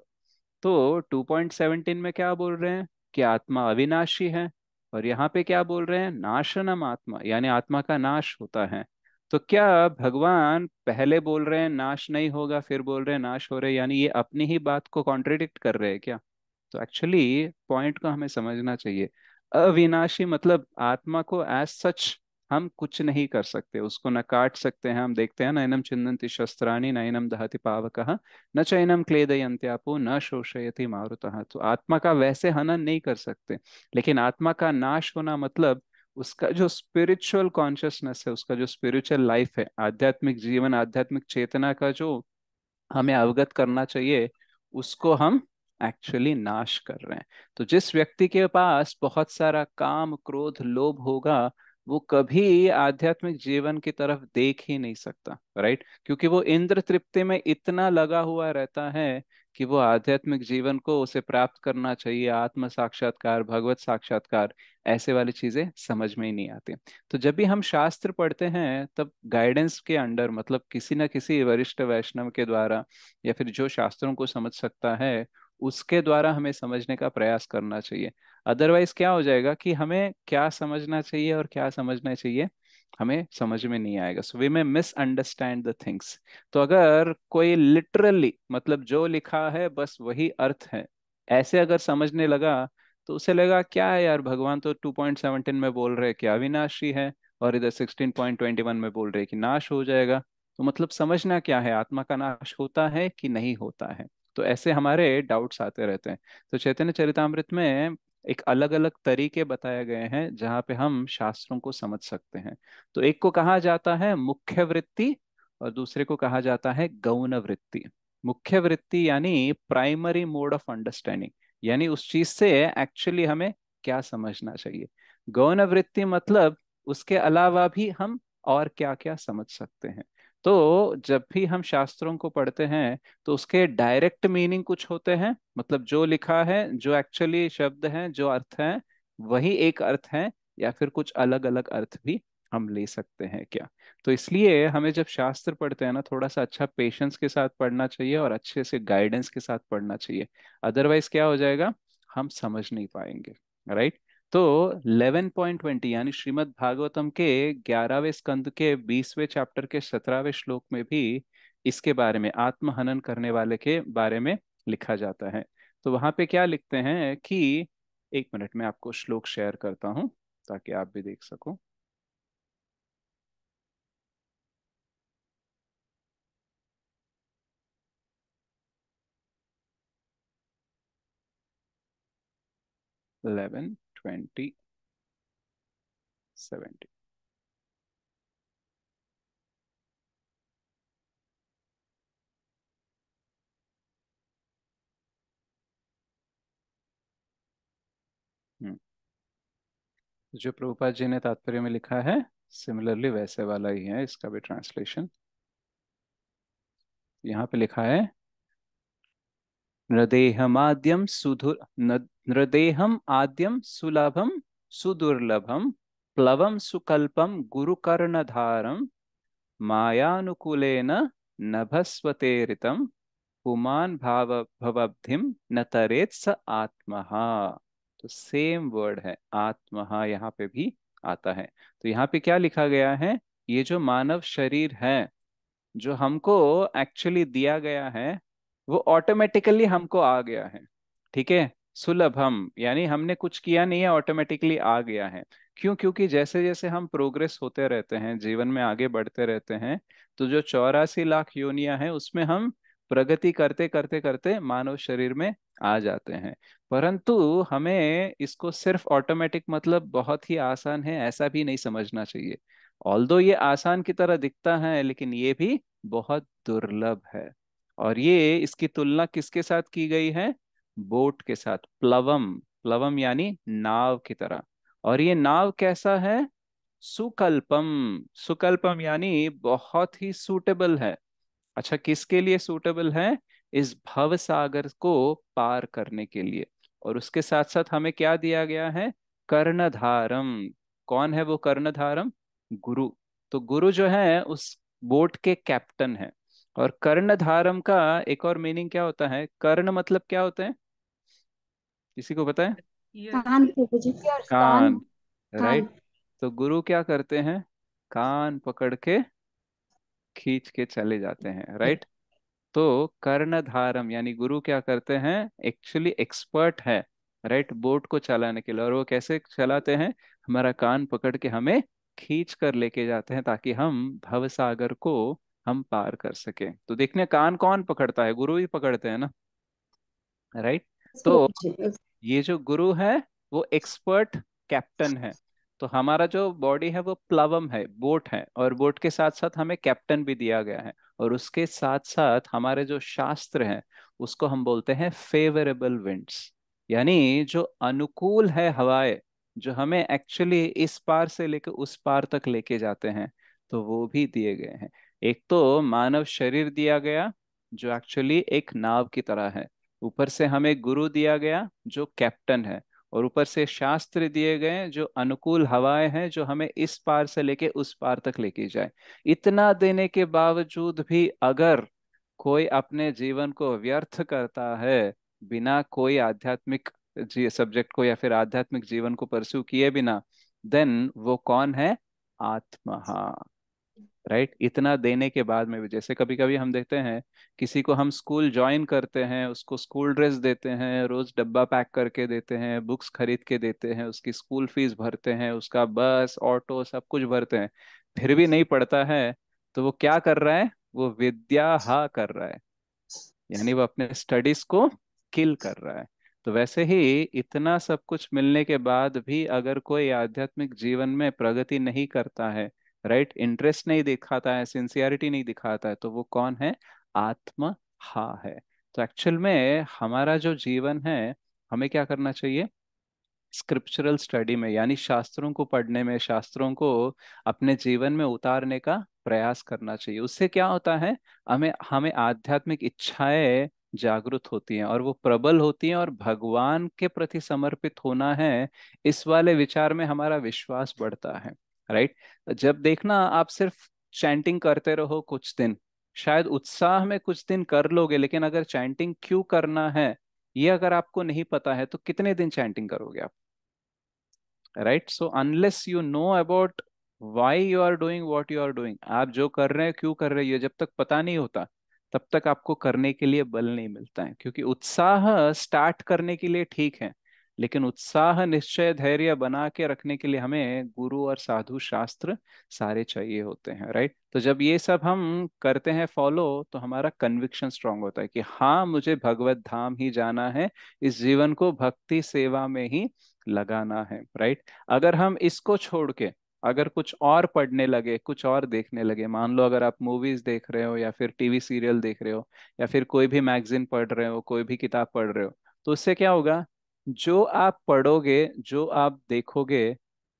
तो 2.17 में क्या बोल रहे हैं कि आत्मा अविनाशी है, और यहाँ पे क्या बोल रहे हैं? नाशनम आत्मा, यानी आत्मा का नाश होता है। तो क्या भगवान पहले बोल रहे हैं नाश नहीं होगा, फिर बोल रहे हैं नाश हो रहे हैं, यानी ये अपनी ही बात को कॉन्ट्रडिक्ट कर रहे हैं क्या? तो एक्चुअली पॉइंट को हमें समझना चाहिए। अविनाशी मतलब आत्मा को एज सच हम कुछ नहीं कर सकते, उसको न काट सकते हैं। हम देखते हैं, नैनम छिन्दन्ति शस्त्राणि नैनम दहति पावकः न चैनम क्लेदयन्त्यापो न शोषयति मारुतः। तो आत्मा का वैसे हनन नहीं कर सकते, लेकिन आत्मा का नाश होना मतलब उसका जो स्पिरिचुअल कॉन्शियसनेस है, उसका जो स्पिरिचुअल लाइफ है, आध्यात्मिक जीवन, आध्यात्मिक चेतना का जो हमें अवगत करना चाहिए, उसको हम एक्चुअली नाश कर रहे हैं। तो जिस व्यक्ति के पास बहुत सारा काम, क्रोध, लोभ होगा, वो कभी आध्यात्मिक जीवन की तरफ देख ही नहीं सकता, राइट, क्योंकि वो इंद्र तृप्ति में इतना लगा हुआ रहता है कि वो आध्यात्मिक जीवन को उसे प्राप्त करना चाहिए, आत्म साक्षात्कार, भगवत साक्षात्कार, ऐसे वाली चीजें समझ में ही नहीं आती। तो जब भी हम शास्त्र पढ़ते हैं, तब गाइडेंस के अंडर, मतलब किसी न किसी वरिष्ठ वैष्णव के द्वारा, या फिर जो शास्त्रों को समझ सकता है उसके द्वारा हमें समझने का प्रयास करना चाहिए। अदरवाइज क्या हो जाएगा कि हमें क्या समझना चाहिए और क्या समझना चाहिए हमें समझ में नहीं आएगा। सो वी में मिसअंडरस्टैंड द थिंग्स। तो अगर कोई लिटरली, मतलब जो लिखा है बस वही अर्थ है, ऐसे अगर समझने लगा, तो उसे लगा क्या है यार, भगवान तो 2.17 में बोल रहे कि अविनाशी है, और इधर 16.21 में बोल रहे कि नाश हो जाएगा। तो मतलब समझना क्या है, आत्मा का नाश होता है कि नहीं होता है? तो ऐसे हमारे डाउट्स आते रहते हैं। तो चैतन्य चरितामृत में एक अलग अलग तरीके बताए गए हैं जहाँ पे हम शास्त्रों को समझ सकते हैं। तो एक को कहा जाता है मुख्य वृत्ति, और दूसरे को कहा जाता है गौण वृत्ति। मुख्य वृत्ति यानी प्राइमरी मोड ऑफ अंडरस्टैंडिंग, यानी उस चीज से एक्चुअली हमें क्या समझना चाहिए। गौण वृत्ति मतलब उसके अलावा भी हम और क्या क्या समझ सकते हैं। तो जब भी हम शास्त्रों को पढ़ते हैं तो उसके डायरेक्ट मीनिंग कुछ होते हैं, मतलब जो लिखा है, जो एक्चुअली शब्द हैं, जो अर्थ है, वही एक अर्थ है, या फिर कुछ अलग अलग अर्थ भी हम ले सकते हैं क्या। तो इसलिए हमें जब शास्त्र पढ़ते हैं ना, थोड़ा सा अच्छा पेशेंस के साथ पढ़ना चाहिए और अच्छे से गाइडेंस के साथ पढ़ना चाहिए। अदरवाइज क्या हो जाएगा, हम समझ नहीं पाएंगे। राइट। तो 11.20 यानी श्रीमद् भागवतम के 11वें स्कंद के 20वें चैप्टर के 17वें श्लोक में भी इसके बारे में, आत्महनन करने वाले के बारे में लिखा जाता है। तो वहां पे क्या लिखते हैं कि, एक मिनट में आपको श्लोक शेयर करता हूं ताकि आप भी देख सको। Eleven twenty 70। हम्म। जो प्रभुपाद जी ने तात्पर्य में लिखा है, सिमिलरली वैसे वाला ही है इसका भी ट्रांसलेशन। यहाँ पे लिखा है, नृदेहमाद्यम सुधुर नृदेहम आद्यम सुलभम सुदुर्लभम प्लवम सुकल्पम गुरुकर्णधारम मायानुकूलेन नभस्वतेरितम पुमान भाव भवब्धिम न तरेत स आत्महा। तो सेम वर्ड है आत्महा, यहाँ पे भी आता है। तो यहाँ पे क्या लिखा गया है, ये जो मानव शरीर है, जो हमको एक्चुअली दिया गया है, वो ऑटोमेटिकली हमको आ गया है। ठीक है। सुलभम यानी हमने कुछ किया नहीं है, ऑटोमेटिकली आ गया है। क्यों? क्योंकि जैसे जैसे हम प्रोग्रेस होते रहते हैं, जीवन में आगे बढ़ते रहते हैं, तो जो 84 लाख योनियां हैं उसमें हम प्रगति करते करते करते मानव शरीर में आ जाते हैं। परंतु हमें इसको सिर्फ ऑटोमेटिक मतलब बहुत ही आसान है ऐसा भी नहीं समझना चाहिए। ऑल्दो ये आसान की तरह दिखता है, लेकिन ये भी बहुत दुर्लभ है। और ये इसकी तुलना किसके साथ की गई है? बोट के साथ, प्लवम। प्लवम यानी नाव की तरह। और ये नाव कैसा है? सुकल्पम। सुकल्पम यानी बहुत ही सूटेबल है। अच्छा, किसके लिए सूटेबल है? इस भव सागर को पार करने के लिए। और उसके साथ साथ हमें क्या दिया गया है? कर्णधारम। कौन है वो कर्णधारम? गुरु। तो गुरु जो है उस बोट के कैप्टन है। और कर्णधारम का एक और मीनिंग क्या होता है? कर्ण मतलब क्या होता है, किसी को पता है? ये कान प्रभु जी। कान। कान। कान। राइट। तो गुरु क्या करते हैं? कान पकड़ के खींच के चले जाते हैं। राइट। तो कर्णधारम यानी गुरु क्या करते हैं? एक्चुअली एक्सपर्ट है, राइट, बोट को चलाने के लिए। और वो कैसे चलाते हैं? हमारा कान पकड़ के हमें खींच कर लेके जाते हैं ताकि हम भव सागर को हम पार कर सके। तो देखने, कान कौन पकड़ता है? गुरु ही पकड़ते हैं ना। राइट। तो प्रभु जी। ये जो गुरु है वो एक्सपर्ट कैप्टन है। तो हमारा जो बॉडी है वो प्लवम है, बोट है, और बोट के साथ साथ हमें कैप्टन भी दिया गया है। और उसके साथ साथ हमारे जो शास्त्र हैं उसको हम बोलते हैं फेवरेबल विंड्स, यानी जो अनुकूल है हवाएं, जो हमें एक्चुअली इस पार से लेकर उस पार तक लेके जाते हैं, तो वो भी दिए गए हैं। एक तो मानव शरीर दिया गया जो एक्चुअली एक नाव की तरह है। ऊपर से हमें गुरु दिया गया जो कैप्टन है। और ऊपर से शास्त्र दिए गए जो अनुकूल हवाएं हैं, जो हमें इस पार से लेके उस पार तक लेके जाए। इतना देने के बावजूद भी अगर कोई अपने जीवन को व्यर्थ करता है, बिना कोई आध्यात्मिक सब्जेक्ट को या फिर आध्यात्मिक जीवन को परस्यू किए बिना, देन वो कौन है? आत्मा। राइट। इतना देने के बाद में भी, जैसे कभी कभी हम देखते हैं किसी को हम स्कूल ज्वाइन करते हैं, उसको स्कूल ड्रेस देते हैं, रोज डब्बा पैक करके देते हैं, बुक्स खरीद के देते हैं, उसकी स्कूल फीस भरते हैं, उसका बस ऑटो सब कुछ भरते हैं, फिर भी नहीं पढ़ता है। तो वो क्या कर रहा है? वो विद्या हा कर रहा है, यानी वो अपने स्टडीज को किल कर रहा है। तो वैसे ही इतना सब कुछ मिलने के बाद भी अगर कोई आध्यात्मिक जीवन में प्रगति नहीं करता है, राइट, इंटरेस्ट नहीं दिखाता है, सिंसियरिटी नहीं दिखाता है, तो वो कौन है? आत्मा हा है। तो एक्चुअल में हमारा जो जीवन है, हमें क्या करना चाहिए? स्क्रिप्चरल स्टडी में, यानी शास्त्रों को पढ़ने में, शास्त्रों को अपने जीवन में उतारने का प्रयास करना चाहिए। उससे क्या होता है, हमें हमें आध्यात्मिक इच्छाएं जागृत होती हैं और वो प्रबल होती हैं, और भगवान के प्रति समर्पित होना है, इस वाले विचार में हमारा विश्वास बढ़ता है। राइट। जब देखना आप सिर्फ चैंटिंग करते रहो कुछ दिन, शायद उत्साह में कुछ दिन कर लोगे, लेकिन अगर चैंटिंग क्यों करना है ये अगर आपको नहीं पता है तो कितने दिन चैंटिंग करोगे आप? Right. So unless you know about why you are doing what you are doing, आप जो कर रहे हैं क्यों कर रहे हो, जब तक पता नहीं होता तब तक आपको करने के लिए बल नहीं मिलता है। क्योंकि उत्साह स्टार्ट करने के लिए ठीक है, लेकिन उत्साह निश्चय धैर्य बना के रखने के लिए हमें गुरु और साधु शास्त्र सारे चाहिए होते हैं। राइट। तो जब ये सब हम करते हैं फॉलो, तो हमारा कन्विक्शन स्ट्रांग होता है कि हाँ मुझे भगवत धाम ही जाना है, इस जीवन को भक्ति सेवा में ही लगाना है। राइट। अगर हम इसको छोड़ के अगर कुछ और पढ़ने लगे, कुछ और देखने लगे, मान लो अगर आप मूवीज देख रहे हो या फिर टीवी सीरियल देख रहे हो या फिर कोई भी मैगजीन पढ़ रहे हो, कोई भी किताब पढ़ रहे हो, तो उससे क्या होगा, जो आप पढ़ोगे, जो आप देखोगे,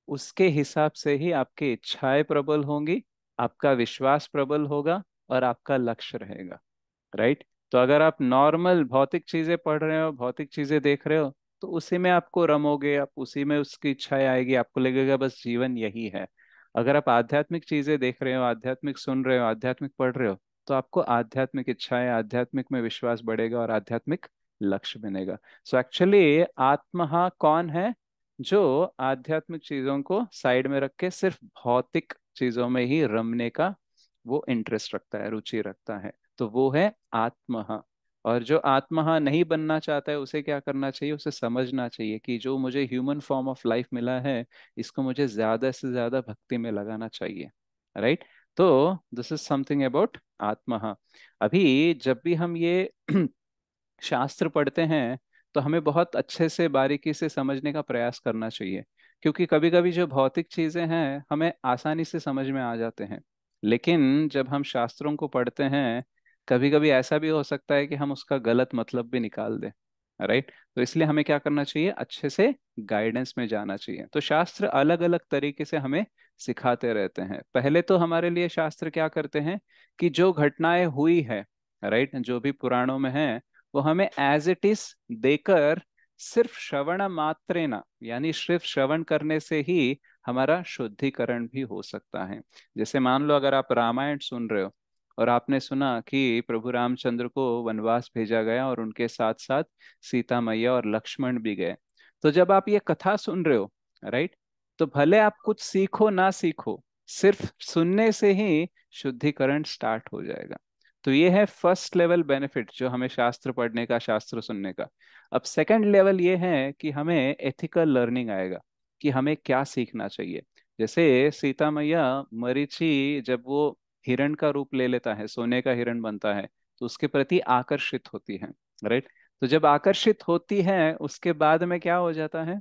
उसके हिसाब से ही आपकी इच्छाएं प्रबल होंगी, आपका विश्वास प्रबल होगा और आपका लक्ष्य रहेगा। राइट। तो अगर आप नॉर्मल भौतिक चीजें पढ़ रहे हो, भौतिक चीजें देख रहे हो, तो उसी में आपको रमोगे, आप उसी में उसकी इच्छाएं आएगी, आपको लगेगा बस जीवन यही है। अगर आप आध्यात्मिक चीजें देख रहे हो, आध्यात्मिक सुन रहे हो, आध्यात्मिक पढ़ रहे हो, तो आपको आध्यात्मिक इच्छाएं, आध्यात्मिक में विश्वास बढ़ेगा और आध्यात्मिक लक्ष्य बनेगा। सो एक्चुअली आत्मा कौन है, जो आध्यात्मिक चीजों को साइड में रख के सिर्फ भौतिक चीजों में ही रमने का वो इंटरेस्ट रखता है, रुचि रखता है, तो वो है आत्महा। और जो आत्महा नहीं बनना चाहता है उसे क्या करना चाहिए, उसे समझना चाहिए कि जो मुझे ह्यूमन फॉर्म ऑफ लाइफ मिला है, इसको मुझे ज्यादा से ज्यादा भक्ति में लगाना चाहिए। राइट। तो दिस इज समथिंग अबाउट आत्महा। अभी जब भी हम ये शास्त्र पढ़ते हैं तो हमें बहुत अच्छे से बारीकी से समझने का प्रयास करना चाहिए, क्योंकि कभी कभी जो भौतिक चीजें हैं हमें आसानी से समझ में आ जाते हैं, लेकिन जब हम शास्त्रों को पढ़ते हैं कभी कभी ऐसा भी हो सकता है कि हम उसका गलत मतलब भी निकाल दें। राइट। तो इसलिए हमें क्या करना चाहिए, अच्छे से गाइडेंस में जाना चाहिए। तो शास्त्र अलग अलग तरीके से हमें सिखाते रहते हैं। पहले तो हमारे लिए शास्त्र क्या करते हैं कि जो घटनाएं हुई है, राइट, जो भी पुराणों में है, वो हमें एज इट इज देकर, सिर्फ श्रवण मात्रेना, यानी सिर्फ श्रवण करने से ही हमारा शुद्धिकरण भी हो सकता है। जैसे मान लो अगर आप रामायण सुन रहे हो और आपने सुना कि प्रभु रामचंद्र को वनवास भेजा गया और उनके साथ साथ सीता मैया और लक्ष्मण भी गए, तो जब आप ये कथा सुन रहे हो, राइट, तो भले आप कुछ सीखो ना सीखो, सिर्फ सुनने से ही शुद्धिकरण स्टार्ट हो जाएगा। तो ये है फर्स्ट लेवल बेनिफिट जो हमें शास्त्र पढ़ने का, शास्त्र सुनने का। अब सेकंड लेवल ये है कि हमें एथिकल लर्निंग आएगा कि हमें क्या सीखना चाहिए। जैसे सीता मैया, मरीचि जब वो हिरण का रूप ले लेता है, सोने का हिरण बनता है, तो उसके प्रति आकर्षित होती है। राइट। तो जब आकर्षित होती है उसके बाद में क्या हो जाता है,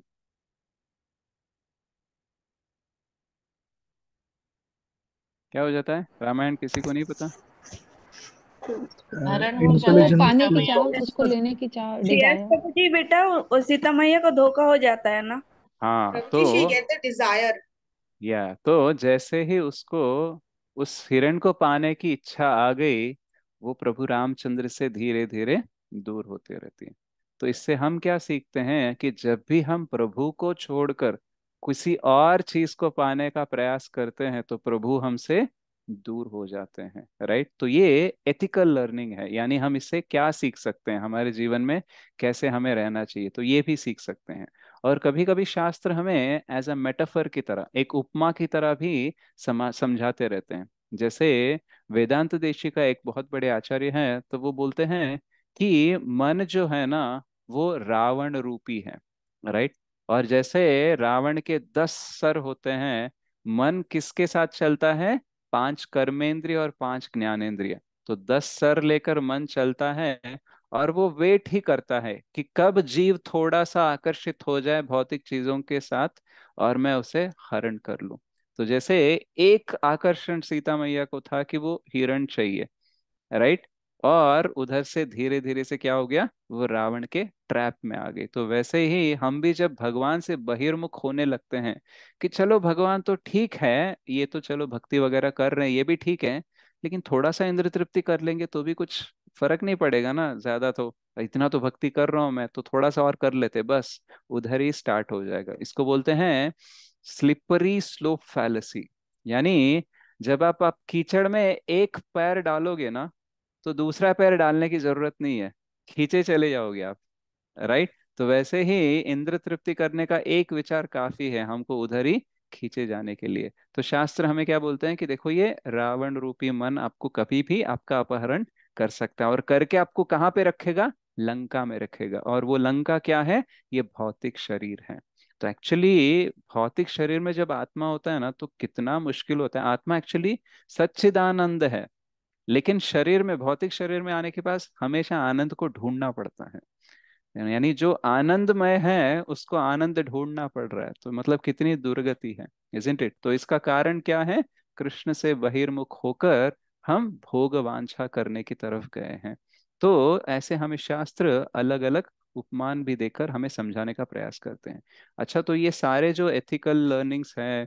क्या हो जाता है, रामायण किसी को नहीं पता? हरण हो जाता उसको है इंटेलिजेंस। पाने सीता की मैया चाह, को। उसको लेने की चाह, यस डिजायर। प्रभु जी, बेटा वो सीता मैया को धोखा हो जाता है ना। हाँ। Prabhuji, she तो get the desire. तो जैसे ही उसको उस हिरण को पाने की इच्छा आ गई, वो प्रभु रामचंद्र से धीरे धीरे दूर होते रहती है। तो इससे हम क्या सीखते हैं कि जब भी हम प्रभु को छोड़कर किसी और चीज को पाने का प्रयास करते हैं तो प्रभु हमसे दूर हो जाते हैं। राइट। तो ये एथिकल लर्निंग है, यानी हम इससे क्या सीख सकते हैं, हमारे जीवन में कैसे हमें रहना चाहिए, तो ये भी सीख सकते हैं। और कभी कभी शास्त्र हमें एज अ मेटाफर की तरह, एक उपमा की तरह भी समझाते रहते हैं। जैसे वेदांत देशी का एक बहुत बड़े आचार्य हैं, तो वो बोलते हैं कि मन जो है ना, वो रावण रूपी है। राइट। और जैसे रावण के 10 सर होते हैं, मन किसके साथ चलता है, 5 कर्मेंद्रिय और 5 ज्ञानेंद्रिय। तो 10 सर लेकर मन चलता है और वो वेट ही करता है कि कब जीव थोड़ा सा आकर्षित हो जाए भौतिक चीजों के साथ और मैं उसे हरण कर लूं। तो जैसे एक आकर्षण सीता मैया को था कि वो हिरण चाहिए, राइट, और उधर से धीरे धीरे से क्या हो गया, वो रावण के ट्रैप में आ गई। तो वैसे ही हम भी जब भगवान से बहिर्मुख होने लगते हैं कि चलो भगवान तो ठीक है, ये तो चलो भक्ति वगैरह कर रहे हैं, ये भी ठीक है, लेकिन थोड़ा सा इंद्र तृप्ति कर लेंगे तो भी कुछ फर्क नहीं पड़ेगा ना, ज्यादा तो इतना तो भक्ति कर रहा हूं मैं, तो थोड़ा सा और कर लेते बस, उधर ही स्टार्ट हो जाएगा। इसको बोलते हैं स्लिपरी स्लोप फैलेसी। यानी जब आप कीचड़ में एक पैर डालोगे ना, तो दूसरा पैर डालने की जरूरत नहीं है, खींचे चले जाओगे आप, राइट। तो वैसे ही इंद्र तृप्ति करने का एक विचार काफी है हमको उधर ही खींचे जाने के लिए। तो शास्त्र हमें क्या बोलते हैं कि देखो ये रावण रूपी मन आपको कभी भी आपका अपहरण कर सकता है, और करके आपको कहाँ पे रखेगा, लंका में रखेगा। और वो लंका क्या है, ये भौतिक शरीर है। तो एक्चुअली भौतिक शरीर में जब आत्मा होता है ना, तो कितना मुश्किल होता है। आत्मा एक्चुअली सच्चिदानंद है, लेकिन शरीर में, भौतिक शरीर में आने के पास हमेशा आनंद को ढूंढना पड़ता है। यानी जो आनंदमय है उसको आनंद ढूंढना पड़ रहा है, तो मतलब कितनी दुर्गति है, इजंट इट। तो इसका कारण क्या है, कृष्ण से बहिर्मुख होकर हम भोग वांछा करने की तरफ गए हैं। तो ऐसे हमें शास्त्र अलग अलग उपमान भी देकर हमें समझाने का प्रयास करते हैं। अच्छा, तो ये सारे जो एथिकल लर्निंग्स हैं,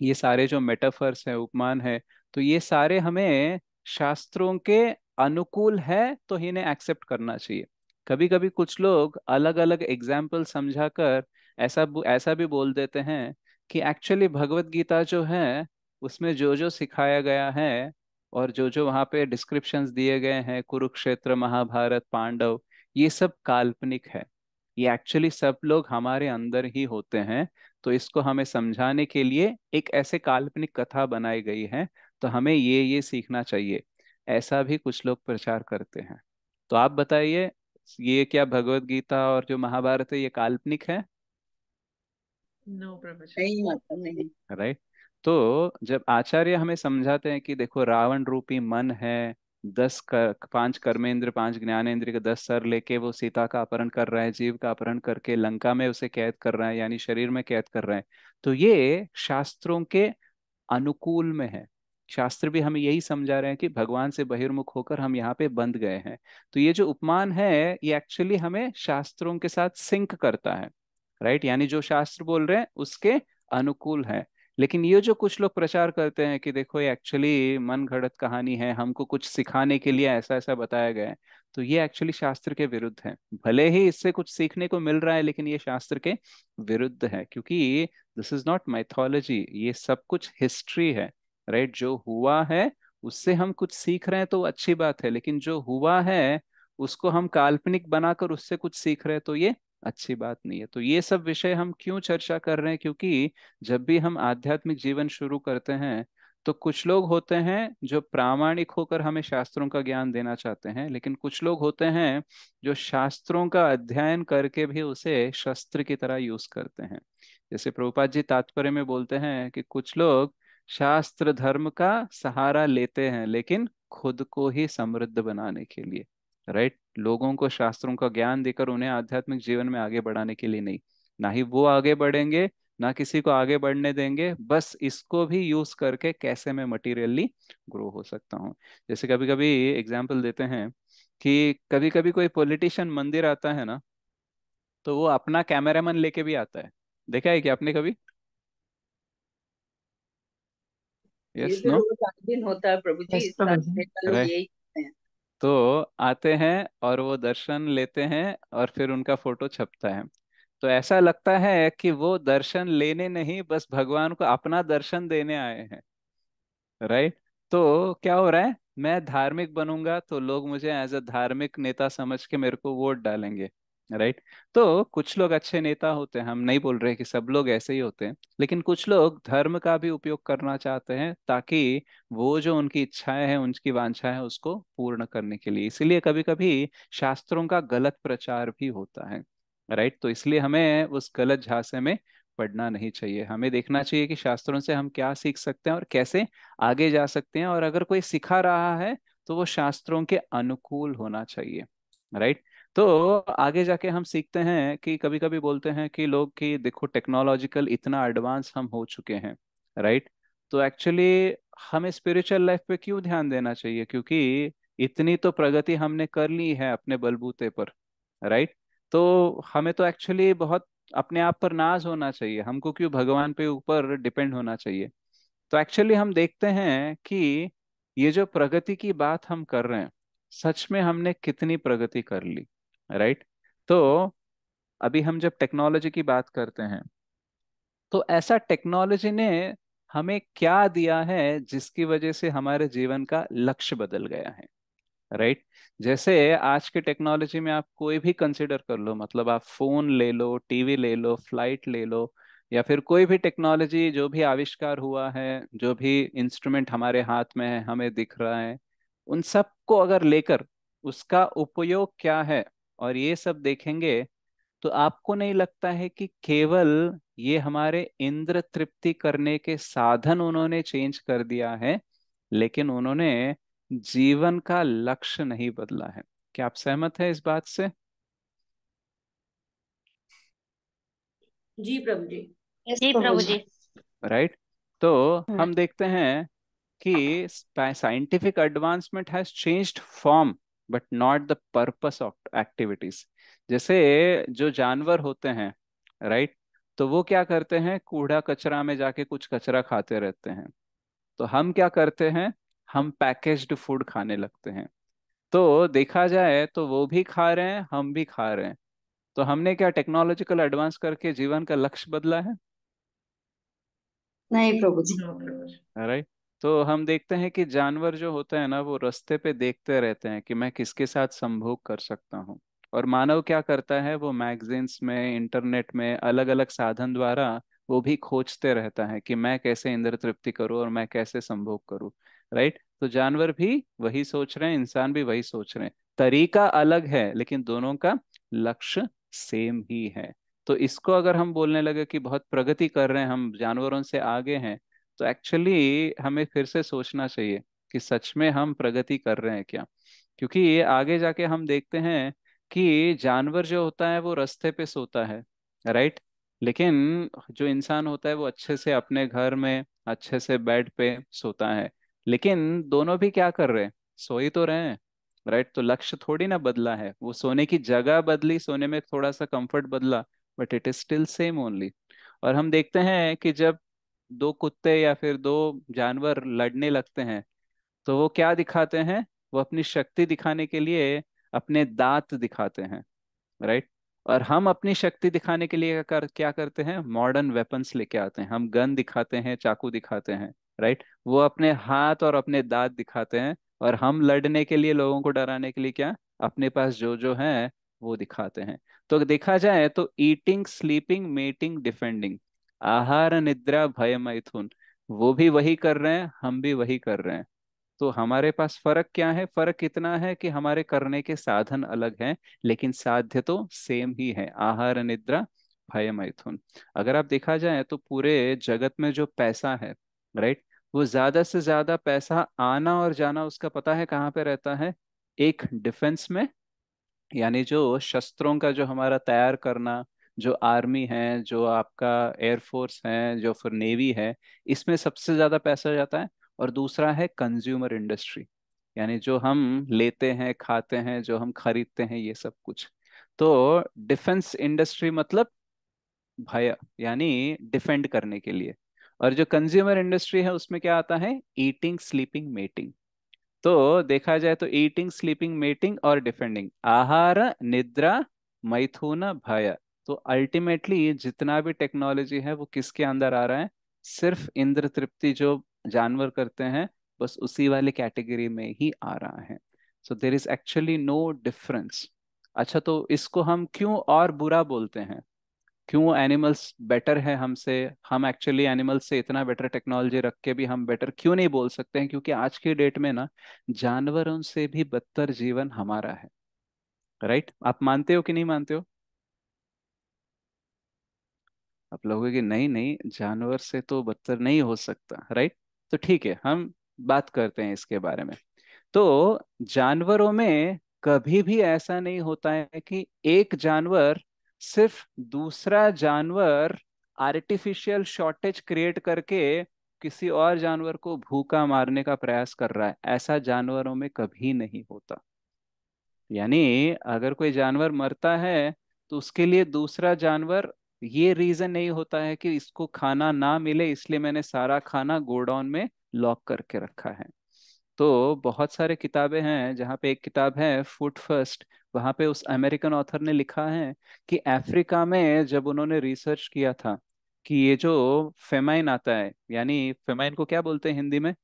ये सारे जो मेटाफर्स है, उपमान है, तो ये सारे हमें शास्त्रों के अनुकूल है तो इन्हें एक्सेप्ट करना चाहिए। कभी कभी कुछ लोग अलग अलग एग्जाम्पल समझाकर ऐसा भी बोल देते हैं कि एक्चुअली भगवत गीता जो है उसमें जो जो सिखाया गया है और जो जो वहाँ पे डिस्क्रिप्शंस दिए गए हैं, कुरुक्षेत्र, महाभारत, पांडव, ये सब काल्पनिक है। ये एक्चुअली सब लोग हमारे अंदर ही होते हैं। तो इसको हमें समझाने के लिए एक ऐसे काल्पनिक कथा बनाई गई है, तो हमें ये सीखना चाहिए, ऐसा भी कुछ लोग प्रचार करते हैं। तो आप बताइए, ये क्या भगवत गीता और जो महाभारत है ये काल्पनिक है? नो प्रभुजी। नहीं माता नहीं। राइट। तो जब आचार्य हमें समझाते हैं कि देखो रावण रूपी मन है, 5 कर्मेंद्र, 5 ज्ञानेंद्र के 10 सर लेके वो सीता का अपहरण कर रहा है, जीव का अपहरण करके लंका में उसे कैद कर रहा है, यानी शरीर में कैद कर रहा है, तो ये शास्त्रों के अनुकूल में है। शास्त्र भी हमें यही समझा रहे हैं कि भगवान से बहिर्मुख होकर हम यहाँ पे बंध गए हैं। तो ये जो उपमान है ये एक्चुअली हमें शास्त्रों के साथ सिंक करता है, राइट। यानी जो शास्त्र बोल रहे हैं उसके अनुकूल है। लेकिन ये जो कुछ लोग प्रचार करते हैं कि देखो ये एक्चुअली मन घड़त कहानी है, हमको कुछ सिखाने के लिए ऐसा ऐसा बताया गया है, तो ये एक्चुअली शास्त्र के विरुद्ध है। भले ही इससे कुछ सीखने को मिल रहा है, लेकिन ये शास्त्र के विरुद्ध है, क्योंकि दिस इज नॉट माइथोलॉजी, ये सब कुछ हिस्ट्री है, राइट। जो हुआ है उससे हम कुछ सीख रहे हैं तो अच्छी बात है, लेकिन जो हुआ है उसको हम काल्पनिक बनाकर उससे कुछ सीख रहे हैं तो ये अच्छी बात नहीं है। तो ये सब विषय हम क्यों चर्चा कर रहे हैं, क्योंकि जब भी हम आध्यात्मिक जीवन शुरू करते हैं तो कुछ लोग होते हैं जो प्रामाणिक होकर हमें शास्त्रों का ज्ञान देना चाहते हैं, लेकिन कुछ लोग होते हैं जो शास्त्रों का अध्ययन करके भी उसे शस्त्र की तरह यूज करते हैं। जैसे प्रभुपाद जी तात्पर्य में बोलते हैं कि कुछ लोग शास्त्र धर्म का सहारा लेते हैं, लेकिन खुद को ही समृद्ध बनाने के लिए, राइट। लोगों को शास्त्रों का ज्ञान देकर उन्हें आध्यात्मिक जीवन में आगे बढ़ाने के लिए नहीं, ना ही वो आगे बढ़ेंगे, ना किसी को आगे बढ़ने देंगे, बस इसको भी यूज करके कैसे मैं मटेरियली ग्रो हो सकता हूँ। जैसे कभी कभी एग्जाम्पल देते हैं कि कभी कभी कोई पॉलिटिशियन मंदिर आता है ना, तो वो अपना कैमरामैन लेके भी आता है। देखा है कि आपने कभी? ये यस, तो नो? रोज आए दिन होता है प्रभु जी, यस सारे प्रभुजी। नेता लोग यही करते हैं। तो आते हैं और वो दर्शन लेते हैं और फिर उनका फोटो छपता है। तो ऐसा लगता है कि वो दर्शन लेने नहीं, बस भगवान को अपना दर्शन देने आए हैं, राइट। तो क्या हो रहा है, मैं धार्मिक बनूंगा तो लोग मुझे एज अ धार्मिक नेता समझ के मेरे को वोट डालेंगे, राइट। तो कुछ लोग अच्छे नेता होते हैं, हम नहीं बोल रहे कि सब लोग ऐसे ही होते हैं, लेकिन कुछ लोग धर्म का भी उपयोग करना चाहते हैं ताकि वो जो उनकी इच्छाएं हैं, उनकी वांछाएं हैं, उसको पूर्ण करने के लिए। इसीलिए कभी कभी शास्त्रों का गलत प्रचार भी होता है, राइट। तो इसलिए हमें उस गलत झांसे में पढ़ना नहीं चाहिए। हमें देखना चाहिए कि शास्त्रों से हम क्या सीख सकते हैं और कैसे आगे जा सकते हैं, और अगर कोई सिखा रहा है तो वो शास्त्रों के अनुकूल होना चाहिए, राइट। तो आगे जाके हम सीखते हैं कि कभी कभी बोलते हैं कि लोग कि देखो टेक्नोलॉजिकल इतना एडवांस हम हो चुके हैं, राइट। तो एक्चुअली हमें स्पिरिचुअल लाइफ पे क्यों ध्यान देना चाहिए, क्योंकि इतनी तो प्रगति हमने कर ली है अपने बलबूते पर, राइट। तो हमें तो एक्चुअली बहुत अपने आप पर नाज होना चाहिए, हमको क्यों भगवान पे ऊपर डिपेंड होना चाहिए। तो एक्चुअली हम देखते हैं कि ये जो प्रगति की बात हम कर रहे हैं, सच में हमने कितनी प्रगति कर ली, राइट। तो अभी हम जब टेक्नोलॉजी की बात करते हैं, तो ऐसा टेक्नोलॉजी ने हमें क्या दिया है जिसकी वजह से हमारे जीवन का लक्ष्य बदल गया है, राइट। जैसे आज के टेक्नोलॉजी में आप कोई भी कंसिडर कर लो, मतलब आप फोन ले लो, टीवी ले लो, फ्लाइट ले लो, या फिर कोई भी टेक्नोलॉजी जो भी आविष्कार हुआ है, जो भी इंस्ट्रूमेंट हमारे हाथ में है हमें दिख रहा है, उन सब को अगर लेकर उसका उपयोग क्या है और ये सब देखेंगे, तो आपको नहीं लगता है कि केवल ये हमारे इंद्र तृप्ति करने के साधन उन्होंने चेंज कर दिया है, लेकिन उन्होंने जीवन का लक्ष्य नहीं बदला है। क्या आप सहमत हैं इस बात से? जी प्रभु जी। यस जी प्रभु प्रभु जी। जी। राइट। तो हम्म। हम देखते हैं कि scientific advancement has changed form but not the purpose of activities. जैसे जो जानवर होते हैं, राइट, तो वो क्या करते हैं, कूड़ा कचरा में जाके कुछ कचरा खाते रहते हैं। तो हम क्या करते हैं, हम पैकेज्ड फूड खाने लगते हैं। तो देखा जाए तो वो भी खा रहे हैं, हम भी खा रहे हैं। तो हमने क्या टेक्नोलॉजिकल एडवांस करके जीवन का लक्ष्य बदला है? नहीं प्रभु जी। नो प्रभु जी। राइट। तो हम देखते हैं कि जानवर जो होते हैं ना, वो रास्ते पे देखते रहते हैं कि मैं किसके साथ संभोग कर सकता हूँ। और मानव क्या करता है, वो मैगजीन्स में, इंटरनेट में, अलग अलग साधन द्वारा वो भी खोजते रहता है कि मैं कैसे इंद्र तृप्ति करूँ और मैं कैसे संभोग करूँ, राइट। तो जानवर भी वही सोच रहे हैं, इंसान भी वही सोच रहे हैं, तरीका अलग है लेकिन दोनों का लक्ष्य सेम ही है। तो इसको अगर हम बोलने लगे कि बहुत प्रगति कर रहे हैं, हम जानवरों से आगे हैं, तो एक्चुअली हमें फिर से सोचना चाहिए कि सच में हम प्रगति कर रहे हैं क्या। क्योंकि ये आगे जाके हम देखते हैं कि जानवर जो होता है वो रास्ते पे सोता है, राइट, लेकिन जो इंसान होता है वो अच्छे से अपने घर में अच्छे से बेड पे सोता है। लेकिन दोनों भी क्या कर रहे हैं, सो ही तो रहे हैं, राइट। तो लक्ष्य थोड़ी ना बदला है, वो सोने की जगह बदली, सोने में थोड़ा सा कंफर्ट बदला, but it is still same only. और हम देखते हैं कि जब दो कुत्ते या फिर दो जानवर लड़ने लगते हैं, तो वो क्या दिखाते हैं, वो अपनी शक्ति दिखाने के लिए अपने दांत दिखाते हैं, राइट। और हम अपनी शक्ति दिखाने के लिए क्या करते हैं, मॉडर्न वेपन्स लेके आते हैं, हम गन दिखाते हैं, चाकू दिखाते हैं, राइट। वो अपने हाथ और अपने दांत दिखाते हैं, और हम लड़ने के लिए, लोगों को डराने के लिए क्या, अपने पास जो जो है वो दिखाते हैं। तो देखा जाए तो ईटिंग, स्लीपिंग, मेटिंग, डिफेंडिंग, आहार, निद्रा, भय, मैथुन, वो भी वही कर रहे हैं, हम भी वही कर रहे हैं। तो हमारे पास फर्क क्या है, फर्क इतना है कि हमारे करने के साधन अलग हैं, लेकिन साध्य तो सेम ही है, आहार, निद्रा, भय, मैथुन। अगर आप देखा जाए तो पूरे जगत में जो पैसा है, राइट, वो ज्यादा से ज्यादा पैसा आना और जाना उसका पता है कहाँ पे रहता है, एक डिफेंस में, यानी जो शस्त्रों का जो हमारा तैयार करना, जो आर्मी है, जो आपका एयरफोर्स है, जो फिर नेवी है, इसमें सबसे ज्यादा पैसा जाता है। और दूसरा है कंज्यूमर इंडस्ट्री, यानी जो हम लेते हैं, खाते हैं, जो हम खरीदते हैं, ये सब कुछ। तो डिफेंस इंडस्ट्री मतलब भय, यानी डिफेंड करने के लिए। और जो कंज्यूमर इंडस्ट्री है उसमें क्या आता है, ईटिंग, स्लीपिंग, मेटिंग। तो देखा जाए तो ईटिंग, स्लीपिंग, मेटिंग और डिफेंडिंग, आहार, निद्रा, मैथुन, भय। तो अल्टीमेटली जितना भी टेक्नोलॉजी है वो किसके अंदर आ रहा है, सिर्फ इंद्र तृप्ति जो जानवर करते हैं, बस उसी वाली कैटेगरी में ही आ रहा है। So there is actually no difference. अच्छा, तो इसको हम क्यों और बुरा बोलते हैं, क्यों एनिमल्स बेटर है हमसे, हम एक्चुअली एनिमल्स से इतना बेटर टेक्नोलॉजी रख के भी हम बेटर क्यों नहीं बोल सकते हैं? क्योंकि आज की डेट में ना, जानवरों से भी बदतर जीवन हमारा है, राइट। आप मानते हो कि नहीं मानते हो? आप लोगों की नहीं नहीं, जानवर से तो बदतर नहीं हो सकता, राइट। तो ठीक है, हम बात करते हैं इसके बारे में। तो जानवरों में कभी भी ऐसा नहीं होता है कि एक जानवर सिर्फ दूसरा जानवर आर्टिफिशियल शॉर्टेज क्रिएट करके किसी और जानवर को भूखा मारने का प्रयास कर रहा है, ऐसा जानवरों में कभी नहीं होता। यानी अगर कोई जानवर मरता है तो उसके लिए दूसरा जानवर, ये रीजन नहीं होता है कि इसको खाना ना मिले इसलिए मैंने सारा खाना गोडाउन में लॉक करके रखा है। तो बहुत सारे किताबें हैं, जहाँ पे एक किताब है फूड फर्स्ट, वहाँ पे उस अमेरिकन ऑथर ने लिखा है कि अफ्रीका में जब उन्होंने रिसर्च किया था कि ये जो फेमाइन आता है, यानी फेमाइन को क्या बोलते हैं हिंदी में,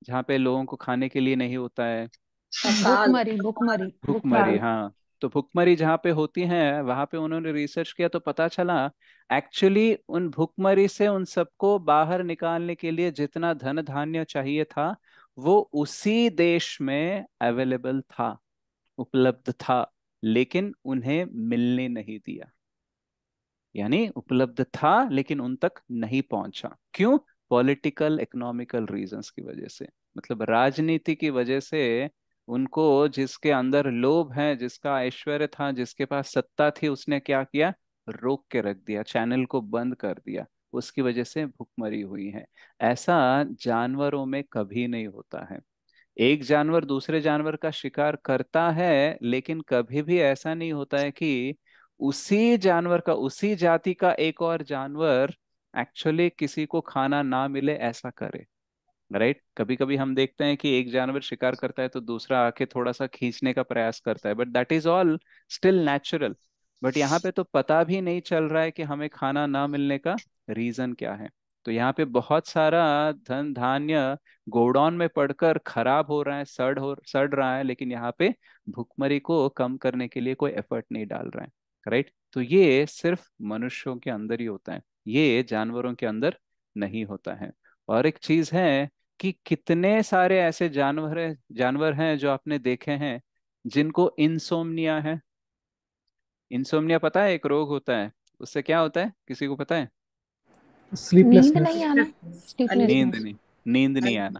जहाँ पे लोगों को खाने के लिए नहीं होता है, अकाल। भुखमरी भुखमरी भुखमरी, भुखमरी। हाँ। तो भुखमरी जहाँ पे होती है वहां पे उन्होंने रिसर्च किया तो पता चला एक्चुअली उन भुखमरी से उन सबको बाहर निकालने के लिए जितना धन धान्य चाहिए था वो उसी देश में अवेलेबल था, उपलब्ध था, लेकिन उन्हें मिलने नहीं दिया। यानी उपलब्ध था लेकिन उन तक नहीं पहुंचा, क्यों? पॉलिटिकल इकोनॉमिकल रीजंस की वजह से, मतलब राजनीति की वजह से। उनको जिसके अंदर लोभ है, जिसका ऐश्वर्य था, जिसके पास सत्ता थी, उसने क्या किया? रोक के रख दिया, चैनल को बंद कर दिया। उसकी वजह से भुखमरी हुई है। ऐसा जानवरों में कभी नहीं होता है। एक जानवर दूसरे जानवर का शिकार करता है, लेकिन कभी भी ऐसा नहीं होता है कि उसी जानवर का, उसी जाति का एक और जानवर एक्चुअली किसी को खाना ना मिले ऐसा करे। राइट? कभी कभी हम देखते हैं कि एक जानवर शिकार करता है तो दूसरा आके थोड़ा सा खींचने का प्रयास करता है, but that is all still natural. But यहाँ पे तो पता भी नहीं चल रहा है कि हमें खाना ना मिलने का रीजन क्या है। तो यहाँ पे बहुत सारा धन धान्य गोडाउन में पड़कर खराब हो रहा है, सड़ रहा है, लेकिन यहाँ पे भुखमरी को कम करने के लिए कोई एफर्ट नहीं डाल रहा है। राइट? तो ये सिर्फ मनुष्यों के अंदर ही होता है, ये जानवरों के अंदर नहीं होता है। और एक चीज है कि कितने सारे ऐसे जानवर हैं जो आपने देखे हैं जिनको इंसोम्निया है। इंसोम्निया पता है, एक रोग होता है, उससे क्या होता है, किसी को पता है? नींद स्लीपलेसनेस। नहीं आना, नींद स्लीपलेसनेस। नहीं, नींद नहीं आना।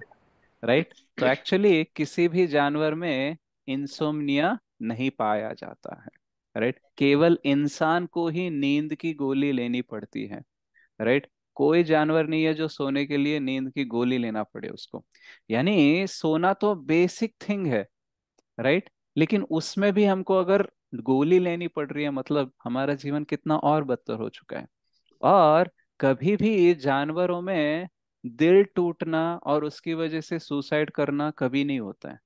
राइट? तो एक्चुअली किसी भी जानवर में इंसोम्निया नहीं पाया जाता है। राइट? केवल इंसान को ही नींद की गोली लेनी पड़ती है। राइट? कोई जानवर नहीं है जो सोने के लिए नींद की गोली लेना पड़े उसको। यानी सोना तो बेसिक थिंग है। राइट? लेकिन उसमें भी हमको अगर गोली लेनी पड़ रही है, मतलब हमारा जीवन कितना और बदतर हो चुका है। और कभी भी जानवरों में दिल टूटना और उसकी वजह से सुसाइड करना कभी नहीं होता है।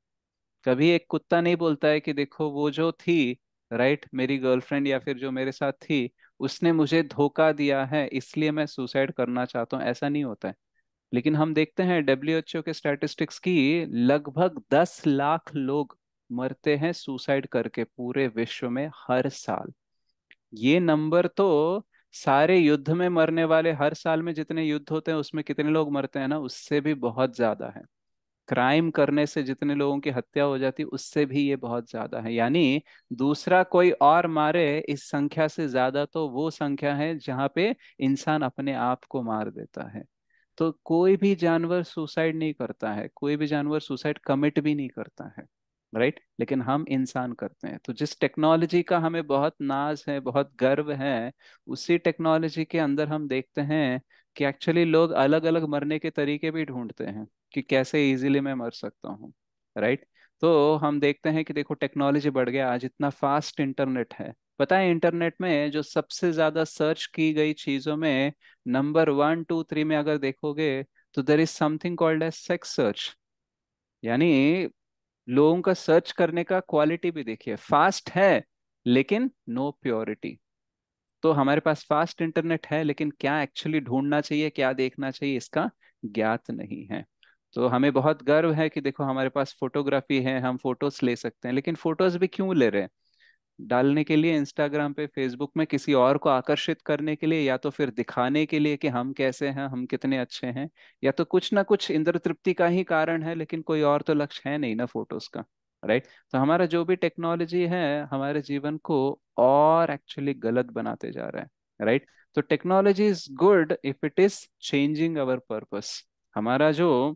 कभी एक कुत्ता नहीं बोलता है कि देखो वो जो थी, राइट, मेरी गर्लफ्रेंड या फिर जो मेरे साथ थी, उसने मुझे धोखा दिया है इसलिए मैं सुसाइड करना चाहता हूँ, ऐसा नहीं होता है। लेकिन हम देखते हैं डब्ल्यूएचओ के स्टैटिस्टिक्स की, लगभग 10 लाख लोग मरते हैं सुसाइड करके पूरे विश्व में हर साल। ये नंबर तो सारे युद्ध में मरने वाले, हर साल में जितने युद्ध होते हैं उसमें कितने लोग मरते हैं ना, उससे भी बहुत ज्यादा है। क्राइम करने से जितने लोगों की हत्या हो जाती है उससे भी ये बहुत ज्यादा है। यानी दूसरा कोई और मारे इस संख्या से ज्यादा तो वो संख्या है जहाँ पे इंसान अपने आप को मार देता है। तो कोई भी जानवर सुसाइड नहीं करता है, कोई भी जानवर सुसाइड कमिट भी नहीं करता है। राइट? लेकिन हम इंसान करते हैं। तो जिस टेक्नोलॉजी का हमें बहुत नाज है, बहुत गर्व है, उसी टेक्नोलॉजी के अंदर हम देखते हैं कि एक्चुअली लोग अलग अलग मरने के तरीके भी ढूंढते हैं कि कैसे इजीली मैं मर सकता हूँ। राइट? तो हम देखते हैं कि देखो टेक्नोलॉजी बढ़ गया, आज इतना फास्ट इंटरनेट है। पता है इंटरनेट में जो सबसे ज्यादा सर्च की गई चीजों में नंबर 1 2 3 में अगर देखोगे तो there is something called as sex search. यानी लोगों का सर्च करने का क्वालिटी भी देखिए, फास्ट है लेकिन नो प्योरिटी। तो हमारे पास फास्ट इंटरनेट है लेकिन क्या एक्चुअली ढूंढना चाहिए, क्या देखना चाहिए, इसका ज्ञात नहीं है। तो हमें बहुत गर्व है कि देखो हमारे पास फोटोग्राफी है, हम फोटोज ले सकते हैं, लेकिन फोटोज भी क्यों ले रहे हैं? डालने के लिए इंस्टाग्राम पे, फेसबुक में, किसी और को आकर्षित करने के लिए, या तो फिर दिखाने के लिए कि हम कैसे हैं, हम कितने अच्छे हैं, या तो कुछ ना कुछ इंद्र तृप्ति का ही कारण है, लेकिन कोई और तो लक्ष्य है नहीं ना फोटोज का। राइट? तो हमारा जो भी टेक्नोलॉजी है हमारे जीवन को और एक्चुअली गलत बनाते जा रहा है। राइट? तो technology is good if it is changing our purpose. हमारा जो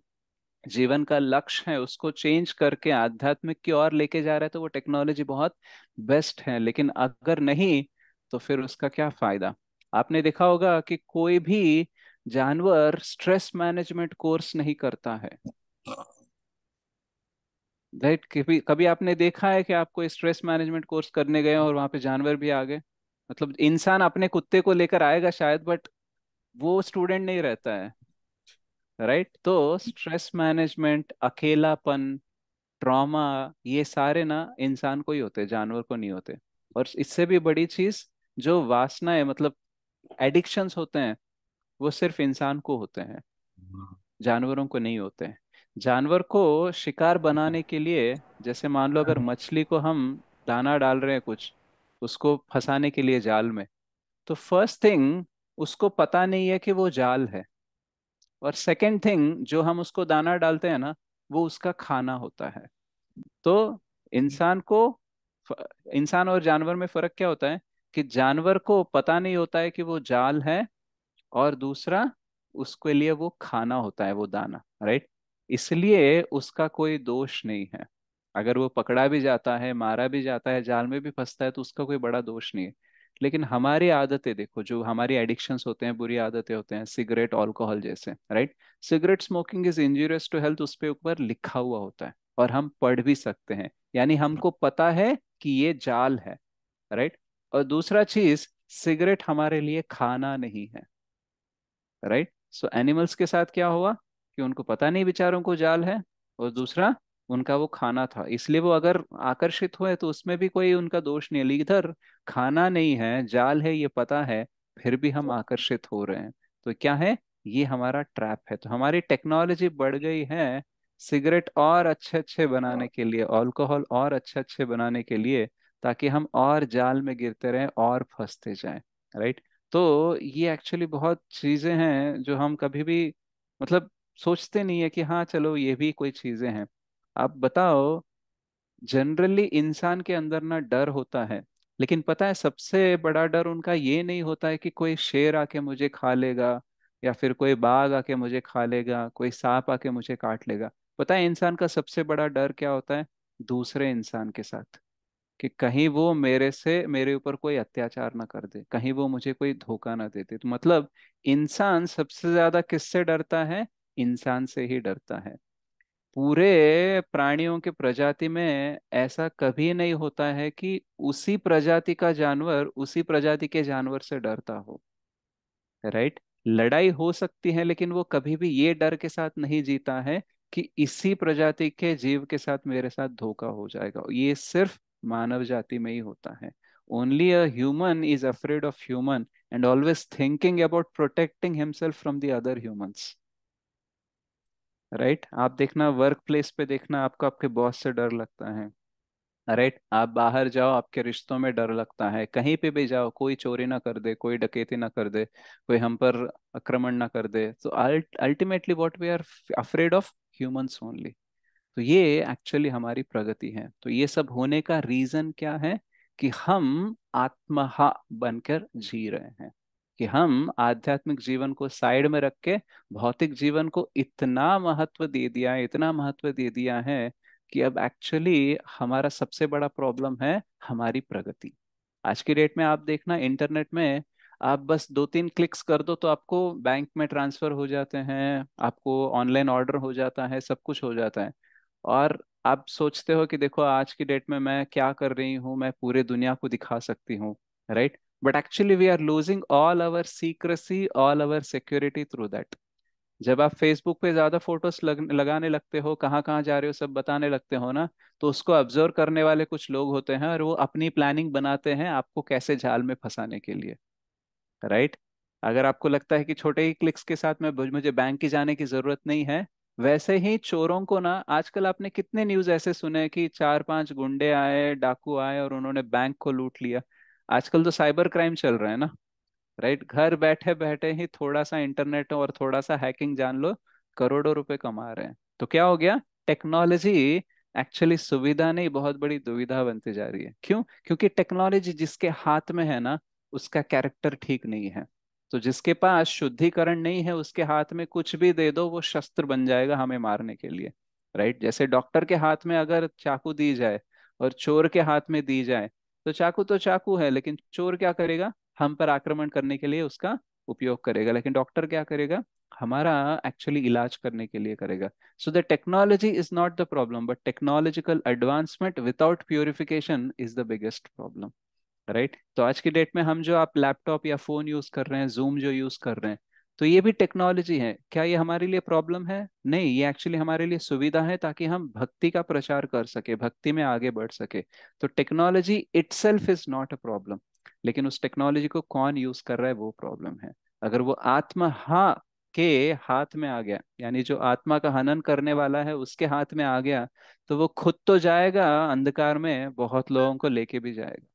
जीवन का लक्ष्य है उसको चेंज करके आध्यात्मिक की ओर लेके जा रहा है तो वो टेक्नोलॉजी बहुत बेस्ट है। लेकिन अगर नहीं तो फिर उसका क्या फायदा? आपने देखा होगा कि कोई भी जानवर स्ट्रेस मैनेजमेंट कोर्स नहीं करता है, राइट? कभी कभी आपने देखा है कि आप कोई स्ट्रेस मैनेजमेंट कोर्स करने गए और वहां पे जानवर भी आ गए? मतलब इंसान अपने कुत्ते को लेकर आएगा शायद, बट वो स्टूडेंट नहीं रहता है, राइट? तो स्ट्रेस मैनेजमेंट, अकेलापन, ट्रॉमा, ये सारे ना इंसान को ही होते हैं, जानवर को नहीं होते। और इससे भी बड़ी चीज, जो वासनाएं मतलब एडिक्शंस होते हैं, वो सिर्फ इंसान को होते हैं, जानवरों को नहीं होते हैं। जानवर को शिकार बनाने के लिए, जैसे मान लो अगर मछली को हम दाना डाल रहे हैं कुछ, उसको फंसाने के लिए जाल में, तो फर्स्ट थिंग, उसको पता नहीं है कि वो जाल है। और सेकंड थिंग, जो हम उसको दाना डालते हैं ना, वो उसका खाना होता है। तो इंसान को, इंसान और जानवर में फर्क क्या होता है कि जानवर को पता नहीं होता है कि वो जाल है, और दूसरा, उसके लिए वो खाना होता है, वो दाना, राइट? इसलिए उसका कोई दोष नहीं है। अगर वो पकड़ा भी जाता है, मारा भी जाता है, जाल में भी फंसता है, तो उसका कोई बड़ा दोष नहीं है। लेकिन हमारी आदतें देखो, जो हमारी एडिक्शंस होते हैं, बुरी आदतें होते हैं, सिगरेट, अल्कोहल जैसे, right? Cigarette smoking is injurious to health, उस पे ऊपर लिखा हुआ होता है, और हम पढ़ भी सकते हैं, यानी हमको पता है कि ये जाल है, राइट? और दूसरा चीज, सिगरेट हमारे लिए खाना नहीं है, राइट? सो एनिमल्स के साथ क्या हुआ कि उनको पता नहीं बेचारों को जाल है, और दूसरा, उनका वो खाना था, इसलिए वो अगर आकर्षित हुए तो उसमें भी कोई उनका दोष नहीं है। लेकिन इधर खाना नहीं है, जाल है, ये पता है, फिर भी हम आकर्षित हो रहे हैं। तो क्या है, ये हमारा ट्रैप है। तो हमारी टेक्नोलॉजी बढ़ गई है सिगरेट और अच्छे अच्छे बनाने के लिए, अल्कोहल और अच्छे अच्छे बनाने के लिए, ताकि हम और जाल में गिरते रहें और फंसते जाएं, राइट? तो ये एक्चुअली बहुत चीजें हैं जो हम कभी भी मतलब सोचते नहीं है कि हाँ चलो ये भी कोई चीजें हैं। आप बताओ, जनरली इंसान के अंदर ना डर होता है, लेकिन पता है सबसे बड़ा डर उनका ये नहीं होता है कि कोई शेर आके मुझे खा लेगा, या फिर कोई बाघ आके मुझे खा लेगा, कोई सांप आके मुझे काट लेगा। पता है इंसान का सबसे बड़ा डर क्या होता है? दूसरे इंसान के साथ, कि कहीं वो मेरे ऊपर कोई अत्याचार ना कर दे, कहीं वो मुझे कोई धोखा ना दे दे। तो मतलब इंसान सबसे ज्यादा किससे डरता है? इंसान से ही डरता है। पूरे प्राणियों के प्रजाति में ऐसा कभी नहीं होता है कि उसी प्रजाति का जानवर उसी प्रजाति के जानवर से डरता हो, राइट? लड़ाई हो सकती है, लेकिन वो कभी भी ये डर के साथ नहीं जीता है कि इसी प्रजाति के जीव के साथ मेरे साथ धोखा हो जाएगा। ये सिर्फ मानव जाति में ही होता है। Only a human is afraid of human, and always thinking about protecting himself from the other humans, right? आप देखना, वर्क प्लेस पे देखना, आपको आपके बॉस से डर लगता है, राइट? आप बाहर जाओ, आपके रिश्तों में डर लगता है, कहीं पे भी जाओ, कोई चोरी ना कर दे, कोई डकैती ना कर दे, कोई हम पर आक्रमण ना कर दे। तो ultimately what we are afraid of, humans only. तो ये एक्चुअली हमारी प्रगति है। तो ये सब होने का रीजन क्या है? कि हम आत्महा बनकर जी रहे हैं, कि हम आध्यात्मिक जीवन को साइड में रख के भौतिक जीवन को इतना महत्व दे दिया है, इतना महत्व दे दिया है, कि अब एक्चुअली हमारा सबसे बड़ा प्रॉब्लम है हमारी प्रगति। आज की डेट में आप देखना, इंटरनेट में आप बस 2-3 क्लिक्स कर दो तो आपको बैंक में ट्रांसफर हो जाते हैं, आपको ऑनलाइन ऑर्डर हो जाता है, सब कुछ हो जाता है। और आप सोचते हो कि देखो आज की डेट में मैं क्या कर रही हूँ, मैं पूरे दुनिया को दिखा सकती हूँ, right? But actually we are losing all our secrecy, all our security through that. जब आप फेसबुक पे ज्यादा फोटोज लगाने लगते हो, कहाँ कहाँ जा रहे हो सब बताने लगते हो ना, तो उसको ऑब्जर्व करने वाले कुछ लोग होते हैं, और वो अपनी प्लानिंग बनाते हैं आपको कैसे जाल में फंसाने के लिए, राइट? अगर आपको लगता है कि छोटे ही क्लिक्स के साथ में मुझे बैंक की जाने की जरूरत नहीं है, वैसे ही चोरों को ना, आजकल आपने कितने न्यूज ऐसे सुने कि 4-5 गुंडे आए, डाकू आए, और उन्होंने बैंक को लूट लिया। आजकल तो साइबर क्राइम चल रहा है ना, राइट? घर बैठे बैठे ही थोड़ा सा इंटरनेट और थोड़ा सा हैकिंग जान लो, करोड़ों रुपए कमा रहे हैं। तो क्या हो गया, टेक्नोलॉजी एक्चुअली सुविधा नहीं, बहुत बड़ी दुविधा बनती जा रही है। क्यों? क्योंकि टेक्नोलॉजी जिसके हाथ में है ना, उसका कैरेक्टर ठीक नहीं है। तो जिसके पास शुद्धिकरण नहीं है, उसके हाथ में कुछ भी दे दो, वो शस्त्र बन जाएगा हमें मारने के लिए, राइट? जैसे डॉक्टर के हाथ में अगर चाकू दी जाए और चोर के हाथ में दी जाए, तो चाकू है, लेकिन चोर क्या करेगा? हम पर आक्रमण करने के लिए उसका उपयोग करेगा, लेकिन डॉक्टर क्या करेगा? हमारा एक्चुअली इलाज करने के लिए करेगा। So the technology is not the problem, but technological advancement without purification is the biggest problem. Right? तो आज की डेट में हम जो आप लैपटॉप या फोन यूज कर रहे हैं, जूम जो यूज कर रहे हैं, तो ये भी टेक्नोलॉजी है। क्या ये हमारे लिए प्रॉब्लम है? नहीं, ये एक्चुअली हमारे लिए सुविधा है, ताकि हम भक्ति का प्रचार कर सके, भक्ति में आगे बढ़ सके। तो technology itself is not a problem, लेकिन उस टेक्नोलॉजी को कौन यूज कर रहा है वो प्रॉब्लम है। अगर वो आत्मा हाँ के हाथ में आ गया, यानी जो आत्मा का हनन करने वाला है उसके हाथ में आ गया, तो वो खुद तो जाएगा अंधकार में, बहुत लोगों को लेके भी जाएगा।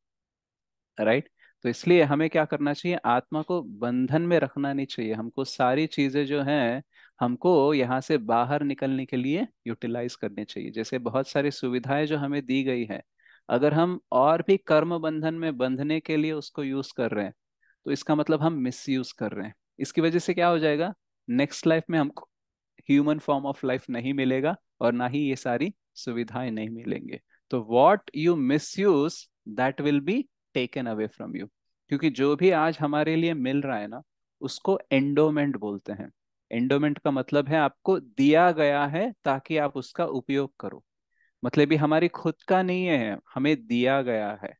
राइट? तो इसलिए हमें क्या करना चाहिए? आत्मा को बंधन में रखना नहीं चाहिए। हमको सारी चीजें जो हैं, हमको यहाँ से बाहर निकलने के लिए यूटिलाइज करनी चाहिए। जैसे बहुत सारी सुविधाएं जो हमें दी गई है, अगर हम और भी कर्म बंधन में बंधने के लिए उसको यूज कर रहे हैं, तो इसका मतलब हम मिस यूज कर रहे हैं। इसकी वजह से क्या हो जाएगा? नेक्स्ट लाइफ में हमको ह्यूमन फॉर्म ऑफ लाइफ नहीं मिलेगा, और ना ही ये सारी सुविधाएं नहीं मिलेंगे। तो what you miss use, that will be taken away from you. क्योंकि जो भी आज हमारे लिए मिल रहा है ना, उसको एंडोमेंट बोलते हैं। एंडोमेंट का मतलब है आपको दिया गया है ताकि आप उसका उपयोग करो। मतलब ये हमारी खुद का नहीं है, हमें दिया गया है।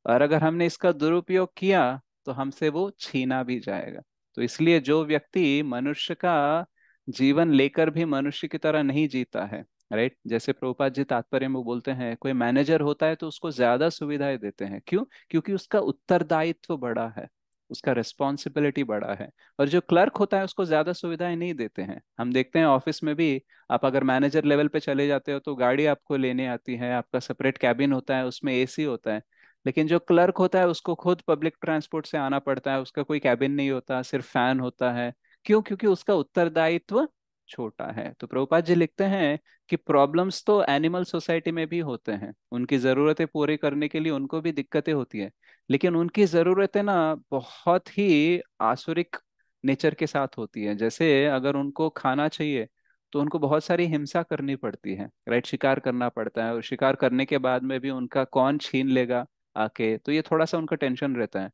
और अगर हमने इसका दुरुपयोग किया तो हमसे वो छीना भी जाएगा। तो इसलिए जो व्यक्ति मनुष्य का जीवन लेकर भी मनुष्य की तरह नहीं जीता है, राइट? जैसे प्रभुपाद जी तात्पर्य में बोलते हैं, कोई मैनेजर होता है तो उसको ज्यादा सुविधाएं देते हैं। क्यों? क्योंकि उसका उत्तरदायित्व बड़ा है, उसका रिस्पॉन्सिबिलिटी बड़ा है। और जो क्लर्क होता है उसको ज्यादा सुविधाएं नहीं देते हैं। हम देखते हैं ऑफिस में भी, आप अगर मैनेजर लेवल पे चले जाते हो तो गाड़ी आपको लेने आती है, आपका सेपरेट कैबिन होता है, उसमें एसी होता है। लेकिन जो क्लर्क होता है उसको खुद पब्लिक ट्रांसपोर्ट से आना पड़ता है, उसका कोई कैबिन नहीं होता, सिर्फ फैन होता है। क्यों? क्योंकि उसका उत्तरदायित्व छोटा है। तो प्रभुपाद जी लिखते हैं कि प्रॉब्लम्स तो एनिमल सोसाइटी में भी होते हैं, उनकी ज़रूरतें पूरी करने के लिए उनको भी दिक्कतें होती है, लेकिन उनकी ज़रूरतें ना बहुत ही आसुरिक नेचर के साथ होती है। जैसे अगर उनको खाना चाहिए तो उनको बहुत सारी हिंसा करनी पड़ती है, राइट? शिकार करना पड़ता है, और शिकार करने के बाद में भी उनका कौन छीन लेगा आके, तो ये थोड़ा सा उनका टेंशन रहता है।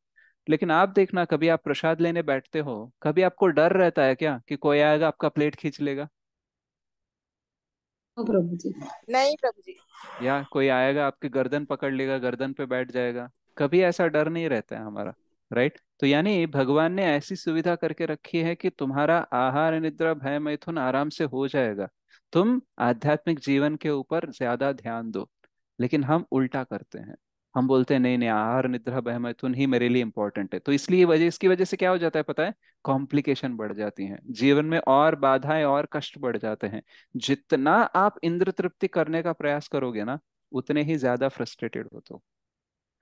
लेकिन आप देखना, कभी आप प्रसाद लेने बैठते हो, कभी आपको डर रहता है क्या कि कोई आएगा आपका प्लेट खींच लेगा? ओ प्रभु जी। नहीं प्रभु जी। या कोई आएगा आपकी गर्दन पकड़ लेगा, गर्दन पे बैठ जाएगा? कभी ऐसा डर नहीं रहता है हमारा। राइट? तो यानी भगवान ने ऐसी सुविधा करके रखी है कि तुम्हारा आहार निद्रा भय मैथुन आराम से हो जाएगा। तुम आध्यात्मिक जीवन के ऊपर ज्यादा ध्यान दो। लेकिन हम उल्टा करते हैं, हम बोलते हैं नहीं नहीं, आहार निद्रा भय मैथुन ही मेरे लिए इंपॉर्टेंट है। तो इसलिए इसकी वजह से क्या हो जाता है पता है? कॉम्प्लिकेशन बढ़ जाती हैं जीवन में, और बाधाएं और कष्ट बढ़ जाते हैं। जितना आप इंद्र तृप्ति करने का प्रयास करोगे ना, उतने ही ज्यादा फ्रस्ट्रेटेड होते हो।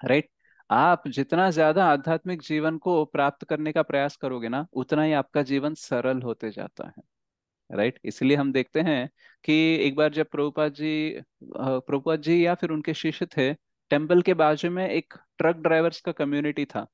राइट? आप जितना ज्यादा आध्यात्मिक जीवन को प्राप्त करने का प्रयास करोगे ना, उतना ही आपका जीवन सरल होते जाता है। राइट? इसलिए हम देखते हैं कि एक बार जब प्रभुपाद जी या फिर उनके शिष्य थे, टेम्पल के बाजू में एक ट्रक ड्राइवर्स का कम्युनिटी था।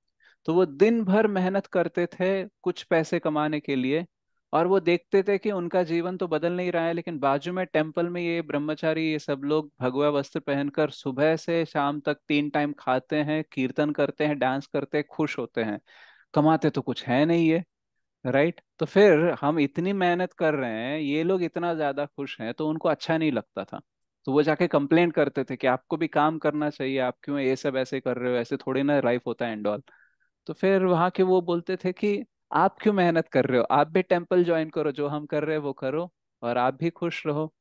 तो वो दिन भर मेहनत करते थे कुछ पैसे कमाने के लिए, और वो देखते थे कि उनका जीवन तो बदल नहीं रहा है, लेकिन बाजू में टेम्पल में ये ब्रह्मचारी, ये सब लोग भगवा वस्त्र पहनकर सुबह से शाम तक 3 टाइम खाते हैं, कीर्तन करते हैं, डांस करते हैं, खुश होते हैं। कमाते तो कुछ है नहीं ये। राइट? तो फिर हम इतनी मेहनत कर रहे हैं, ये लोग इतना ज्यादा खुश हैं, तो उनको अच्छा नहीं लगता था। तो वो जाके कंप्लेंट करते थे कि आपको भी काम करना चाहिए, आप क्यों ये सब ऐसे कर रहे हो, ऐसे थोड़ी ना लाइफ होता है एंड ऑल। तो फिर वहां के वो बोलते थे कि आप क्यों मेहनत कर रहे हो, आप भी टेम्पल ज्वाइन करो, जो हम कर रहे हैं वो करो, और आप भी खुश रहो।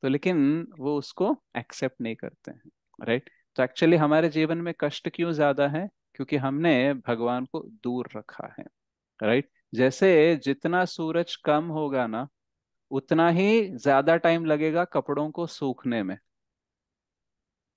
तो लेकिन वो उसको एक्सेप्ट नहीं करते हैं। राइट? तो एक्चुअली हमारे जीवन में कष्ट क्यों ज्यादा है? क्योंकि हमने भगवान को दूर रखा है। राइट? जैसे जितना सूरज कम होगा ना, उतना ही ज्यादा टाइम लगेगा कपड़ों को सूखने में।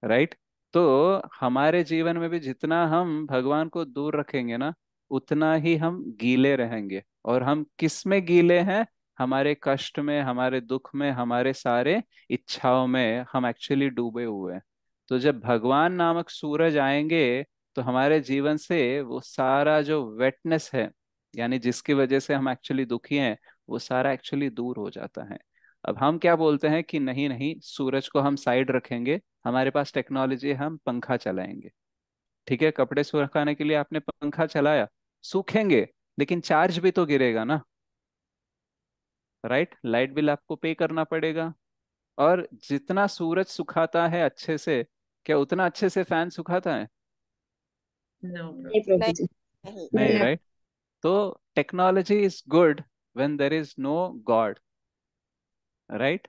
राइट? तो हमारे जीवन में भी जितना हम भगवान को दूर रखेंगे ना, उतना ही हम गीले रहेंगे। और हम किस में गीले हैं? हमारे कष्ट में, हमारे दुख में, हमारे सारे इच्छाओं में हम एक्चुअली डूबे हुए हैं। तो जब भगवान नामक सूरज आएंगे, तो हमारे जीवन से वो सारा जो वेटनेस है, यानी जिसकी वजह से हम एक्चुअली दुखी हैं, वो सारा एक्चुअली दूर हो जाता है। अब हम क्या बोलते हैं कि नहीं नहीं, सूरज को हम साइड रखेंगे, हमारे पास टेक्नोलॉजी है, हम पंखा चलाएंगे। ठीक है, कपड़े सुखाने के लिए आपने पंखा चलाया, सूखेंगे, लेकिन चार्ज भी तो गिरेगा ना, राइट? लाइट बिल आपको पे करना पड़ेगा। और जितना सूरज सुखाता है अच्छे से, क्या उतना अच्छे से फैन सुखाता है? नो नहीं प्रभु नहीं जी। नहीं। नहीं नहीं, नहीं। राइट? तो technology is good when there is no god, right?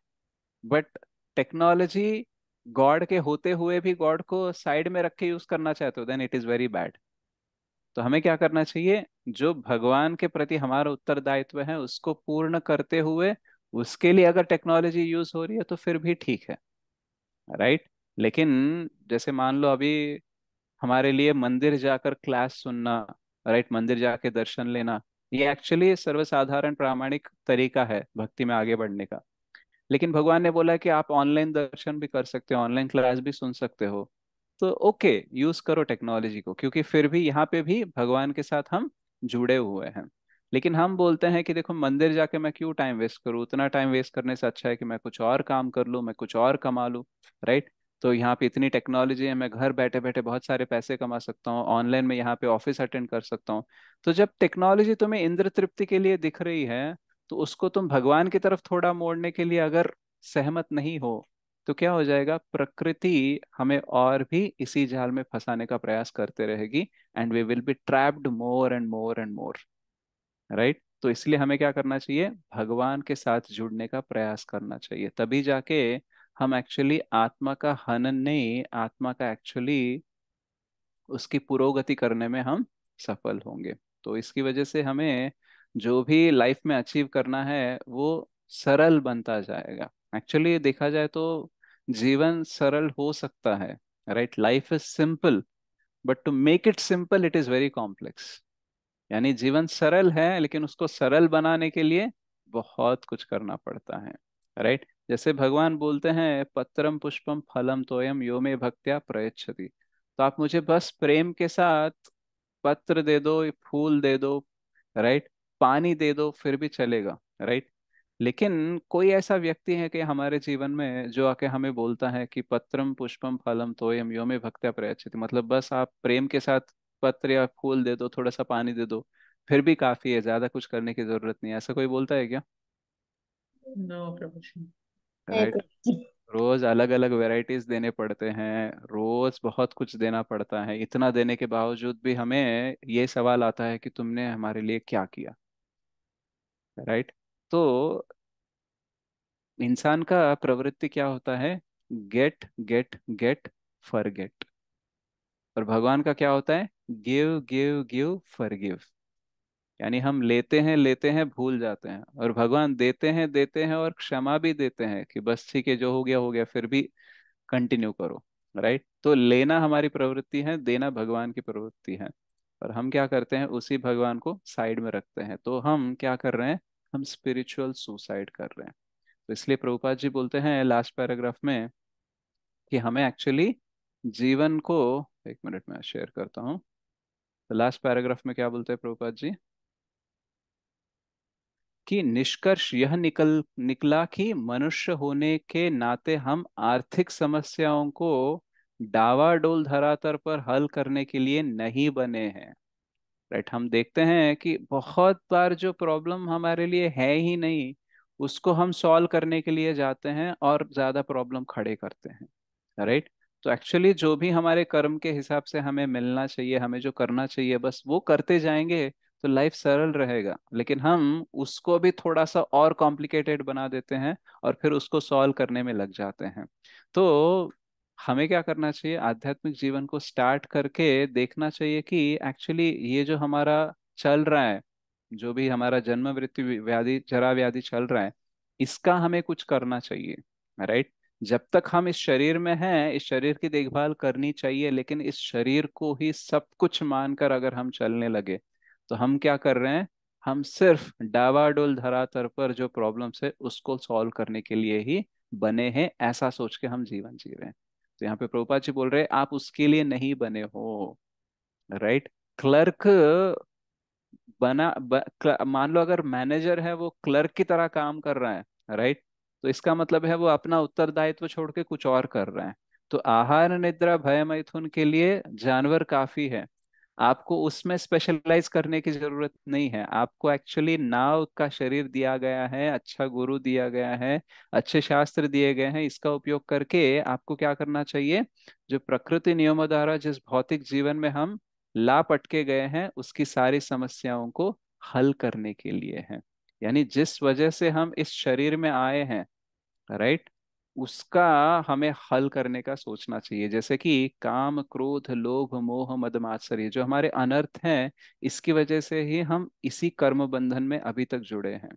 But technology god के होते हुए भी गॉड को साइड में रख के यूज करना चाहते हो, then it is very bad. तो हमें क्या करना चाहिए? जो भगवान के प्रति हमारा उत्तरदायित्व है उसको पूर्ण करते हुए, उसके लिए अगर टेक्नोलॉजी यूज हो रही है तो फिर भी ठीक है, राइट? लेकिन जैसे मान लो अभी हमारे लिए मंदिर जाकर क्लास सुनना, राइट, मंदिर जाके दर्शन लेना, ये एक्चुअली सर्वसाधारण प्रामाणिक तरीका है भक्ति में आगे बढ़ने का। लेकिन भगवान ने बोला कि आप ऑनलाइन दर्शन भी कर सकते हो, ऑनलाइन क्लास भी सुन सकते हो। तो ओके, यूज करो टेक्नोलॉजी को, क्योंकि फिर भी यहाँ पे भी भगवान के साथ हम जुड़े हुए हैं। लेकिन हम बोलते हैं कि देखो, मंदिर जाके मैं क्यों टाइम वेस्ट करूँ? उतना टाइम वेस्ट करने से अच्छा है कि मैं कुछ और काम कर लूँ, मैं कुछ और कमा लूँ, राइट? तो यहाँ पे इतनी टेक्नोलॉजी है, मैं घर बैठे बैठे बहुत सारे पैसे कमा सकता हूँ, ऑनलाइन में यहाँ पे ऑफिस अटेंड कर सकता हूँ। तो जब टेक्नोलॉजी तुम्हें इंद्र तृप्ति के लिए दिख रही है, तो उसको तुम भगवान की तरफ थोड़ा मोड़ने के लिए अगर सहमत नहीं हो, तो क्या हो जाएगा? प्रकृति हमें और भी इसी जाल में फंसाने का प्रयास करते रहेगी, and we will be trapped more and more and more, right? तो इसलिए हमें क्या करना चाहिए? भगवान के साथ जुड़ने का प्रयास करना चाहिए, तभी जाके हम एक्चुअली आत्मा का हनन नहीं, आत्मा का एक्चुअली उसकी पुरोगति करने में हम सफल होंगे। तो इसकी वजह से हमें जो भी लाइफ में अचीव करना है वो सरल बनता जाएगा। एक्चुअली देखा जाए तो जीवन सरल हो सकता है, right? Life is simple, but to make it simple it is very complex. यानी जीवन सरल है, लेकिन उसको सरल बनाने के लिए बहुत कुछ करना पड़ता है, राइट? जैसे भगवान बोलते हैं, पत्रम पुष्पम फलम तोयम यो मे भक्त्या प्रयच्छति। तो आप मुझे बस प्रेम के साथ पत्र दे दो, फूल दे दो, राइट, पानी दे दो, फिर भी चलेगा, राइट? लेकिन कोई ऐसा व्यक्ति है कि हमारे जीवन में जो आके हमें बोलता है कि पत्रम पुष्पम फलम तोयम यो मे भक्त्या प्रयच्छति, मतलब बस आप प्रेम के साथ पत्र या फूल दे दो, थोड़ा सा पानी दे दो, फिर भी काफी है, ज्यादा कुछ करने की जरूरत नहीं है, ऐसा कोई बोलता है क्या? नो प्रभु जी। नहीं राइट? प्रभु जी। रोज अलग अलग वेराइटीज देने पड़ते हैं, रोज बहुत कुछ देना पड़ता है, इतना देने के बावजूद भी हमें ये सवाल आता है कि तुमने हमारे लिए क्या किया, राइट? तो इंसान का प्रवृत्ति क्या होता है? Get get get, forget. और भगवान का क्या होता है? Give give give, forgive. यानी हम लेते हैं भूल जाते हैं, और भगवान देते हैं और क्षमा भी देते हैं कि बस ठीक है, जो हो गया हो गया, फिर भी कंटिन्यू करो, राइट? तो लेना हमारी प्रवृत्ति है, देना भगवान की प्रवृत्ति है। और हम क्या करते हैं? उसी भगवान को साइड में रखते हैं। तो हम क्या कर रहे हैं? हम स्पिरिचुअल सुसाइड कर रहे हैं। तो इसलिए प्रभुपाद जी बोलते हैं लास्ट पैराग्राफ में कि हमें एक्चुअली जीवन को, एक मिनट में शेयर करता हूँ। तो लास्ट पैराग्राफ में क्या बोलते हैं प्रभुपाद जी? कि निष्कर्ष यह निकला कि मनुष्य होने के नाते हम आर्थिक समस्याओं को डावाडोल धरातल पर हल करने के लिए नहीं बने हैं, राइट? हम देखते हैं कि बहुत बार जो प्रॉब्लम हमारे लिए है ही नहीं, उसको हम सॉल्व करने के लिए जाते हैं और ज्यादा प्रॉब्लम खड़े करते हैं, राइट? तो एक्चुअली जो भी हमारे कर्म के हिसाब से हमें मिलना चाहिए, हमें जो करना चाहिए, बस वो करते जाएंगे तो लाइफ सरल रहेगा। लेकिन हम उसको भी थोड़ा सा और कॉम्प्लिकेटेड बना देते हैं और फिर उसको सॉल्व करने में लग जाते हैं। तो हमें क्या करना चाहिए? आध्यात्मिक जीवन को स्टार्ट करके देखना चाहिए कि एक्चुअली ये जो हमारा चल रहा है, जो भी हमारा जन्म मृत्यु व्याधि जरा व्याधि चल रहा है, इसका हमें कुछ करना चाहिए, राइट? जब तक हम इस शरीर में हैं, इस शरीर की देखभाल करनी चाहिए, लेकिन इस शरीर को ही सब कुछ मानकर अगर हम चलने लगे, तो हम क्या कर रहे हैं? हम सिर्फ डावाडोल धरातल पर जो प्रॉब्लम्स है उसको सॉल्व करने के लिए ही बने हैं, ऐसा सोच के हम जीवन जी रहे हैं। तो यहाँ पे प्रभुपाद जी बोल रहे हैं, आप उसके लिए नहीं बने हो, राइट? क्लर्क मान लो अगर मैनेजर है, वो क्लर्क की तरह काम कर रहा है, राइट? तो इसका मतलब है वो अपना उत्तरदायित्व छोड़ के कुछ और कर रहे हैं। तो आहार निद्रा भय मैथुन के लिए जानवर काफी है, आपको उसमें स्पेशलाइज करने की जरूरत नहीं है। आपको एक्चुअली नाव का शरीर दिया गया है, अच्छा गुरु दिया गया है, अच्छे शास्त्र दिए गए हैं। इसका उपयोग करके आपको क्या करना चाहिए? जो प्रकृति नियमों द्वारा जिस भौतिक जीवन में हम लापटके गए हैं, उसकी सारी समस्याओं को हल करने के लिए है। यानी जिस वजह से हम इस शरीर में आए हैं, राइट, उसका हमें हल करने का सोचना चाहिए। जैसे कि काम, क्रोध, लोभ, मोह, मद, मात्सर्य जो हमारे अनर्थ हैं, इसकी वजह से ही हम इसी कर्म बंधन में अभी तक जुड़े हैं।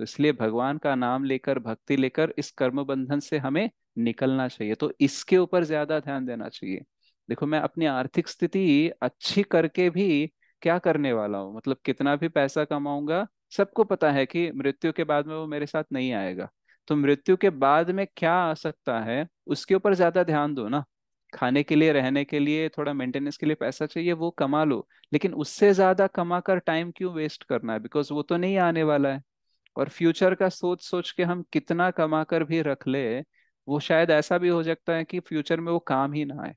तो इसलिए भगवान का नाम लेकर, भक्ति लेकर इस कर्म बंधन से हमें निकलना चाहिए। तो इसके ऊपर ज्यादा ध्यान देना चाहिए। देखो, मैं अपनी आर्थिक स्थिति अच्छी करके भी क्या करने वाला हूँ? मतलब कितना भी पैसा कमाऊंगा, सबको पता है कि मृत्यु के बाद में वो मेरे साथ नहीं आएगा। तो मृत्यु के बाद में क्या आ सकता है, उसके ऊपर ज्यादा ध्यान दो ना। खाने के लिए, रहने के लिए, थोड़ा मेंटेनेंस के लिए पैसा चाहिए, वो कमा लो। लेकिन उससे ज्यादा कमा कर टाइम क्यों वेस्ट करना है? बिकॉज वो तो नहीं आने वाला है। और फ्यूचर का सोच सोच के हम कितना कमा कर भी रख ले, वो शायद ऐसा भी हो सकता है कि फ्यूचर में वो काम ही ना आए।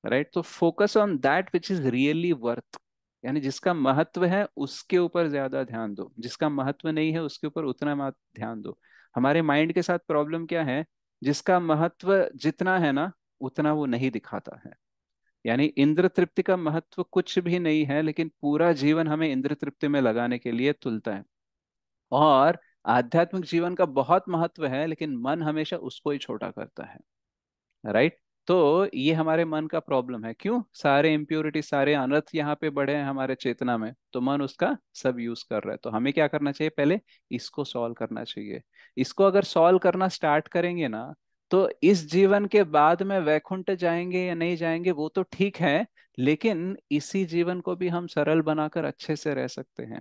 राइट? तो focus on that which is really worth, यानी जिसका महत्व है उसके ऊपर ज्यादा ध्यान दो, जिसका महत्व नहीं है उसके ऊपर उतना मत ध्यान दो। हमारे माइंड के साथ प्रॉब्लम क्या है? जिसका महत्व जितना है ना, उतना वो नहीं दिखाता है। यानी इंद्र तृप्ति का महत्व कुछ भी नहीं है, लेकिन पूरा जीवन हमें इंद्र तृप्ति में लगाने के लिए तुलता है। और आध्यात्मिक जीवन का बहुत महत्व है, लेकिन मन हमेशा उसको ही छोटा करता है। राइट? तो ये हमारे मन का प्रॉब्लम है। क्यों? सारे इम्प्योरिटी, सारे अनर्थ यहाँ पे बढ़े हैं हमारे चेतना में, तो मन उसका सब यूज कर रहा है। तो हमें क्या करना चाहिए? पहले इसको सॉल्व करना चाहिए। इसको अगर सॉल्व करना स्टार्ट करेंगे ना, तो इस जीवन के बाद में वैकुंठ जाएंगे या नहीं जाएंगे वो तो ठीक है, लेकिन इसी जीवन को भी हम सरल बनाकर अच्छे से रह सकते हैं।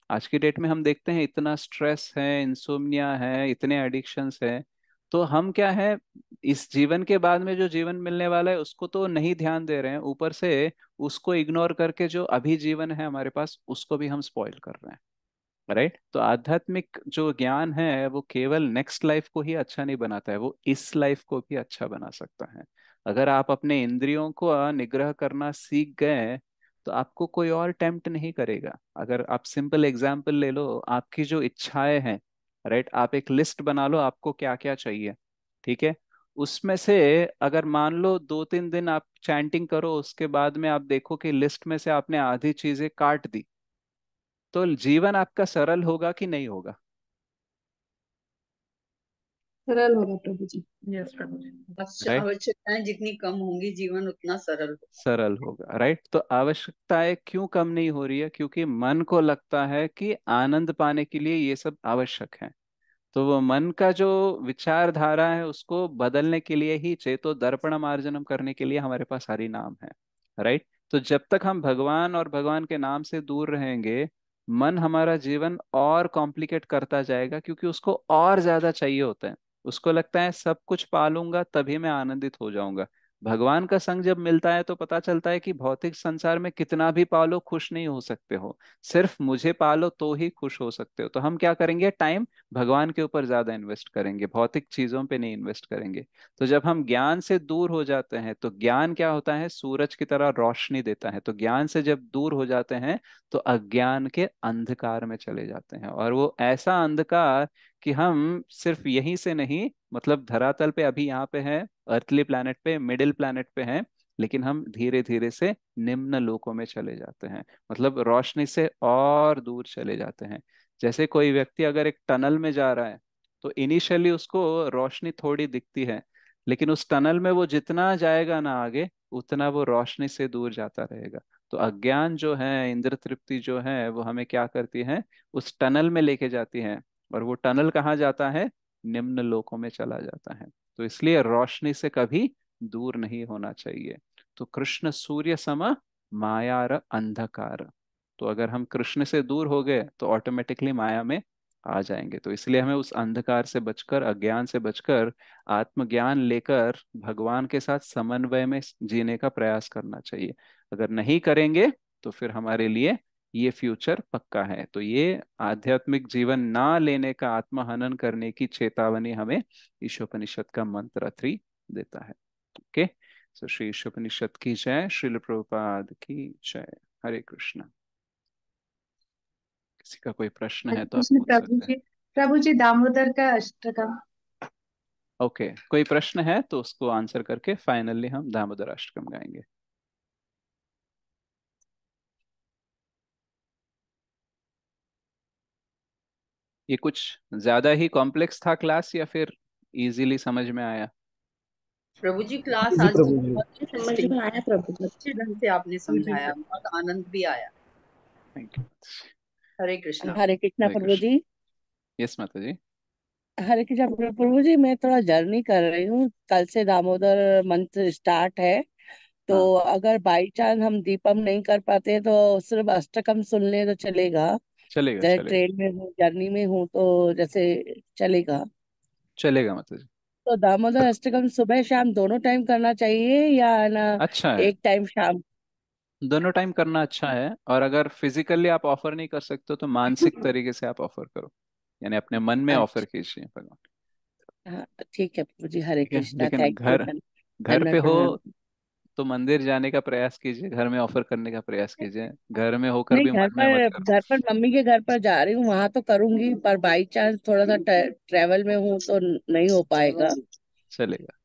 आज की डेट में हम देखते हैं इतना स्ट्रेस है, इंसोम्निया है, इतने एडिक्शंस है। तो हम क्या है, इस जीवन के बाद में जो जीवन मिलने वाला है उसको तो नहीं ध्यान दे रहे हैं, ऊपर से उसको इग्नोर करके जो अभी जीवन है हमारे पास, उसको भी हम स्पॉइल कर रहे हैं। राइट? तो आध्यात्मिक जो ज्ञान है वो केवल नेक्स्ट लाइफ को ही अच्छा नहीं बनाता है, वो इस लाइफ को भी अच्छा बना सकता है। अगर आप अपने इंद्रियों को निग्रह करना सीख गए, तो आपको कोई और टेम्प्ट नहीं करेगा। अगर आप सिंपल एग्जाम्पल ले लो, आपकी जो इच्छाएं हैं, राइट, आप एक लिस्ट बना लो आपको क्या क्या चाहिए। ठीक है? उसमें से अगर मान लो 2-3 दिन आप चैंटिंग करो, उसके बाद में आप देखो कि लिस्ट में से आपने आधी चीजें काट दी, तो जीवन आपका सरल होगा कि नहीं होगा? सरल होगा प्रभु जी। यस प्रभु जी। राइट? आवश्यकताएं जितनी कम होंगी जीवन उतना सरल होगा। सरल होगा। राइट? तो आवश्यकताएं क्यों कम नहीं हो रही है? क्योंकि मन को लगता है कि आनंद पाने के लिए ये सब आवश्यक है। तो वो मन का जो विचारधारा है उसको बदलने के लिए ही, चेतो दर्पण मार्जनम करने के लिए हमारे पास हरि नाम है। राइट? तो जब तक हम भगवान और भगवान के नाम से दूर रहेंगे, मन हमारा जीवन और कॉम्प्लिकेट करता जाएगा, क्योंकि उसको और ज्यादा चाहिए होता है। उसको लगता है सब कुछ पालूंगा तभी मैं आनंदित हो जाऊंगा। भगवान का संग जब मिलता है तो पता चलता है कि भौतिक संसार में कितना भी पालो खुश नहीं हो सकते हो, सिर्फ मुझे पालो तो ही खुश हो सकते हो। तो हम क्या करेंगे? टाइम भगवान के ऊपर ज्यादा इन्वेस्ट करेंगे, भौतिक चीजों पे नहीं इन्वेस्ट करेंगे। तो जब हम ज्ञान से दूर हो जाते हैं, तो ज्ञान क्या होता है? सूरज की तरह रोशनी देता है। तो ज्ञान से जब दूर हो जाते हैं, तो अज्ञान के अंधकार में चले जाते हैं। और वो ऐसा अंधकार कि हम सिर्फ यहीं से नहीं, मतलब धरातल पे अभी यहाँ पे है, अर्थली प्लैनेट पे, मिडिल प्लैनेट पे हैं, लेकिन हम धीरे धीरे से निम्न लोकों में चले जाते हैं, मतलब रोशनी से और दूर चले जाते हैं। जैसे कोई व्यक्ति अगर एक टनल में जा रहा है, तो इनिशियली उसको रोशनी थोड़ी दिखती है, लेकिन उस टनल में वो जितना जाएगा ना आगे, उतना वो रोशनी से दूर जाता रहेगा। तो अज्ञान जो है, इंद्र तृप्ति जो है, वो हमें क्या करती है? उस टनल में लेके जाती है। और वो टनल कहाँ जाता है? निम्न लोकों में चला जाता है। तो इसलिए रोशनी से कभी दूर नहीं होना चाहिए। तो कृष्ण सूर्य सम मायार अंधकार। तो अगर हम कृष्ण से दूर हो गए तो ऑटोमेटिकली माया में आ जाएंगे। तो इसलिए हमें उस अंधकार से बचकर, अज्ञान से बचकर, आत्मज्ञान लेकर भगवान के साथ समन्वय में जीने का प्रयास करना चाहिए। अगर नहीं करेंगे तो फिर हमारे लिए ये फ्यूचर पक्का है। तो ये आध्यात्मिक जीवन ना लेने का, आत्महनन करने की चेतावनी हमें ईशोपनिषद का मंत्र 3 देता है। ओके? सो श्री ईशोपनिषद की जय, श्रील प्रभुपाद की जय। हरे कृष्ण। किसी का कोई प्रश्न हरे है तो आप कृष्ण पूछ प्रभु सकते हैं। जी। प्रभु जी, दामोदर का अष्टकम। ओके, कोई प्रश्न है तो उसको आंसर करके फाइनली हम दामोदर अष्टकम गाएंगे। ये कुछ ज्यादा ही कॉम्प्लेक्स था क्लास, या फिर इजीली समझ में आया? प्रभु जी क्लास जी आज प्रभु जी। बहुत समझ इंटरेस्टिंग, में आया प्रभु जी। अच्छे ढंग से आपने जी समझाया, बहुत आनंद भी आया। Thank you. हरे कृष्णा। हरे कृष्णा हरे प्रभु कृष्ण। जी। यस माता जी। हरे कृष्णा प्रभु जी, मैं थोड़ा जर्नी कर रही हूँ, कल से दामोदर मंथ स्टार्ट है। तो हाँ, अगर बाई चांस हम दीपम नहीं कर पाते तो सिर्फ अष्टकम सुन ले तो चलेगा? चलेगा जैसे चलेगा। ट्रेन में हूँ, जर्नी में हूँ, तो जैसे चलेगा? चलेगा माता जी। तो दामोदर अष्टकम सुबह शाम दोनों टाइम करना चाहिए या ना? अच्छा है, एक टाइम शाम? दोनों टाइम करना अच्छा है। और अगर फिजिकली आप ऑफर नहीं कर सकते हो तो मानसिक तरीके से आप ऑफर करो, यानी अपने मन में ऑफर अच्छा, कीजिए भगवान। हाँ, ठीक है प्रभु जी। हरे ठीक है, कृष्णा, लेकिन थैंक यू। घर घर पे दंडवत हो प्रणाम। तो मंदिर जाने का प्रयास कीजिए, घर में ऑफर करने का प्रयास कीजिए, घर में होकर नहीं, भी मन में मत करो। घर पर मम्मी के घर पर जा रही हूँ, वहां तो करूंगी, पर बाई चांस थोड़ा सा ट्रेवल में हूँ तो नहीं हो पाएगा। चलेगा,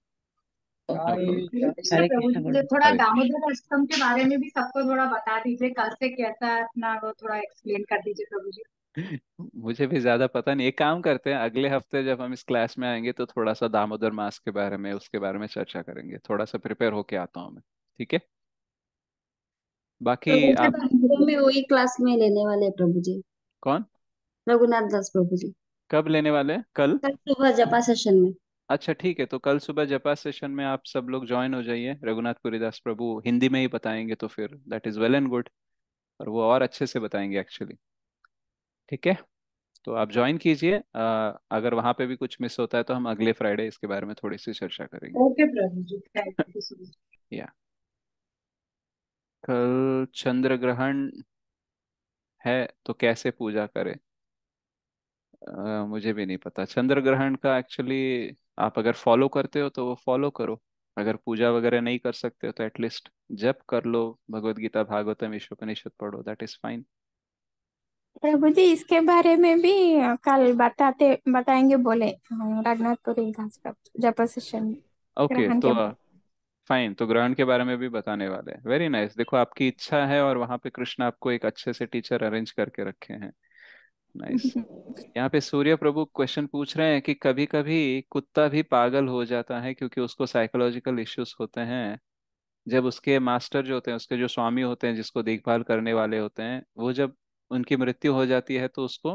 नो प्रॉब्लम। कृष्ण हरे प्रभु कृष्णा जी, प्रभु तो जी। थोड़ा हरे कृष्ण। दामोदर अष्टकम के बारे में भी सबको थोड़ा बता दीजिए, कल से कैसा है अपना, वो थोड़ा एक्सप्लेन कर दीजिए प्रभु जी। मुझे भी ज्यादा पता नहीं, एक काम करते हैं, अगले हफ्ते जब हम इस क्लास में आएंगे तो थोड़ा सा दामोदर मास के बारे में, उसके बारे में चर्चा करेंगे, थोड़ा सा प्रिपेयर होके आता हूँ मैं। ठीक है, बाकी प्रभु जी आप। तो हिंदी में वही क्लास में लेने वाले हैं प्रभु जी, कौन? रघुनाथ दास प्रभु जी। कब लेने वाले हैं? कल? कल सुबह जपा सेशन में। अच्छा ठीक है, तो कल सुबह जपा सेशन में आप सब लोग ज्वाइन हो जाइए। रघुनाथ दास प्रभु हिंदी में ही बताएंगे तो फिर that is well and good, और वो और अच्छे से बताएंगे एक्चुअली। ठीक है, तो आप ज्वाइन कीजिए। अगर वहां पे भी कुछ मिस होता है तो हम अगले फ्राइडे इसके बारे में थोड़ी सी चर्चा करेंगे। ओके प्रभु जी, थैंक यू सो मच। या कल चंद्र ग्रहण है तो कैसे पूजा करें? मुझे भी नहीं पता चंद्र ग्रहण का एक्चुअली। आप अगर फॉलो करते हो तो वो फॉलो करो, अगर पूजा वगैरह नहीं कर सकते हो तो एटलीस्ट जप कर लो, भगवत गीता भागवतम ईशोपनिषद पढ़ो, दैट इज फाइन। प्रभु जी, इसके बारे में भी कल बताएंगे बोले, रघुनाथपुरी दास का जप सेशन में, ओके, ग्रहण के तो बारे फाइन, तो ग्रहण के बारे में भी बताने वाले हैं। वेरी नाइस, देखो आपकी इच्छा है और वहां पे कृष्ण आपको एक अच्छे से टीचर अरेंज करके रखे हैं। नाइस। में। यहाँ पे सूर्य प्रभु क्वेश्चन पूछ रहे हैं कि कभी कभी कुत्ता भी पागल हो जाता है क्योंकि उसको साइकोलॉजिकल इश्यूज होते हैं। जब उसके मास्टर जो होते हैं, उसके जो स्वामी होते हैं, जिसको देखभाल करने वाले होते हैं, वो जब उनकी मृत्यु हो जाती है तो उसको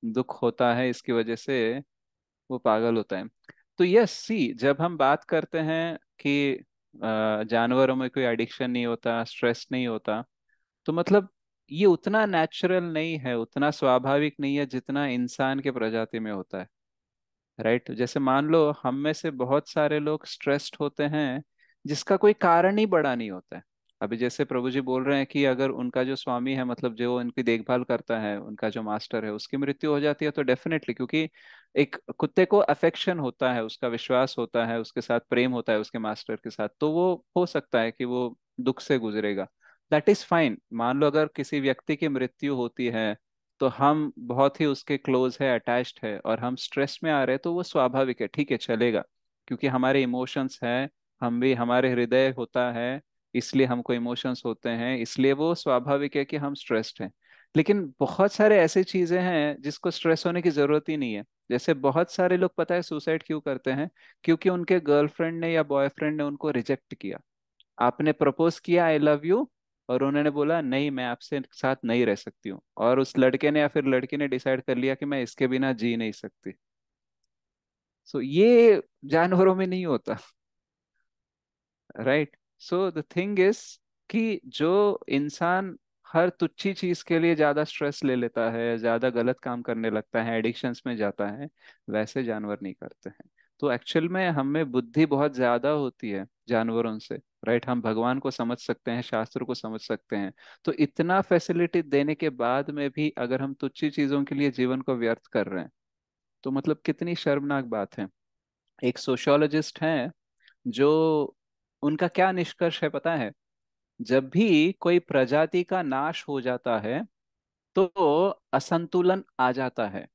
दुख होता है, इसकी वजह से वो पागल होता है। तो यस सी, जब हम बात करते हैं कि जानवरों में कोई एडिक्शन नहीं होता, स्ट्रेस नहीं होता, तो मतलब ये उतना नेचुरल नहीं है, उतना स्वाभाविक नहीं है जितना इंसान के प्रजाति में होता है। राइट, जैसे मान लो हम में से बहुत सारे लोग स्ट्रेस्ड होते हैं जिसका कोई कारण ही बड़ा नहीं होता है। अभी जैसे प्रभु जी बोल रहे हैं कि अगर उनका जो स्वामी है, मतलब जो उनकी देखभाल करता है, उनका जो मास्टर है, उसकी मृत्यु हो जाती है तो डेफिनेटली, क्योंकि एक कुत्ते को अफेक्शन होता है, उसका विश्वास होता है, उसके साथ प्रेम होता है उसके मास्टर के साथ, तो वो हो सकता है कि वो दुख से गुजरेगा। That is fine. मान लो अगर किसी व्यक्ति की मृत्यु होती है तो हम बहुत ही उसके क्लोज है, अटैच्ड है, और हम स्ट्रेस में आ रहे हैं तो वो स्वाभाविक है, ठीक है, चलेगा, क्योंकि हमारे इमोशंस हैं, हम भी, हमारे हृदय होता है, इसलिए हमको इमोशंस होते हैं, इसलिए वो स्वाभाविक है कि हम स्ट्रेस्ड हैं। लेकिन बहुत सारे ऐसे चीजें हैं जिसको स्ट्रेस होने की जरूरत ही नहीं है। जैसे बहुत सारे लोग, पता है, सुसाइड क्यों करते हैं? क्योंकि उनके गर्लफ्रेंड ने या बॉयफ्रेंड ने उनको रिजेक्ट किया। आपने प्रपोज किया आई लव यू, और उन्होंने बोला नहीं, मैं आपसे साथ नहीं रह सकती हूँ, और उस लड़के ने या फिर लड़की ने डिसाइड कर लिया कि मैं इसके बिना जी नहीं सकती। सो ये जानवरों में नहीं होता। Right. So the thing is कि जो इंसान हर तुच्छी चीज के लिए ज्यादा स्ट्रेस ले लेता है, ज्यादा गलत काम करने लगता है, एडिक्शंस में जाता है, वैसे जानवर नहीं करते हैं। तो एक्चुअल में हम में बुद्धि बहुत ज्यादा होती है जानवरों से। राइट, हम भगवान को समझ सकते हैं, शास्त्र को समझ सकते हैं, तो इतना फैसिलिटी देने के बाद में भी अगर हम तुच्छी चीजों के लिए जीवन को व्यर्थ कर रहे हैं तो मतलब कितनी शर्मनाक बात है। एक सोशियोलॉजिस्ट हैं जो, उनका क्या निष्कर्ष है पता है? जब भी कोई प्रजाति का नाश हो जाता है तो असंतुलन आ जाता है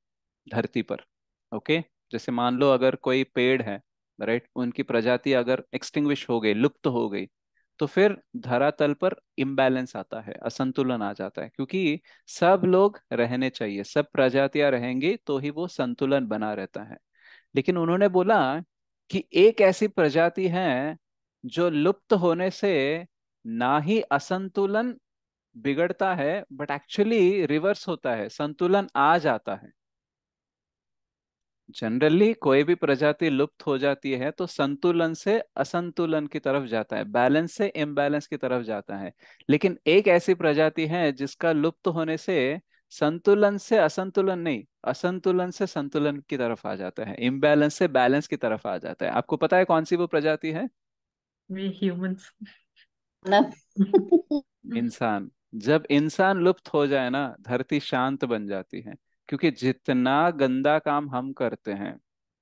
धरती पर। ओके। जैसे मान लो अगर कोई पेड़ है, राइट, उनकी प्रजाति अगर एक्सटिंग्विश हो गई, लुप्त हो गई, तो फिर धरातल पर इम्बैलेंस आता है, असंतुलन आ जाता है, क्योंकि सब लोग रहने चाहिए, सब प्रजातियां रहेंगी तो ही वो संतुलन बना रहता है। लेकिन उन्होंने बोला कि एक ऐसी प्रजाति है जो लुप्त होने से ना ही असंतुलन बिगड़ता है, बट एक्चुअली रिवर्स होता है, संतुलन आ जाता है। जनरली कोई भी प्रजाति लुप्त हो जाती है तो संतुलन से असंतुलन की तरफ जाता है, बैलेंस से इम्बैलेंस की तरफ जाता है। लेकिन एक ऐसी प्रजाति है जिसका लुप्त होने से संतुलन से असंतुलन नहीं, असंतुलन से संतुलन की तरफ आ जाता है, इम्बैलेंस से बैलेंस की तरफ आ जाता है। आपको पता है कौन सी वो प्रजाति है? We humans. इंसान। जब इंसान लुप्त हो जाए ना, धरती शांत बन जाती है। क्योंकि जितना गंदा काम हम करते हैं,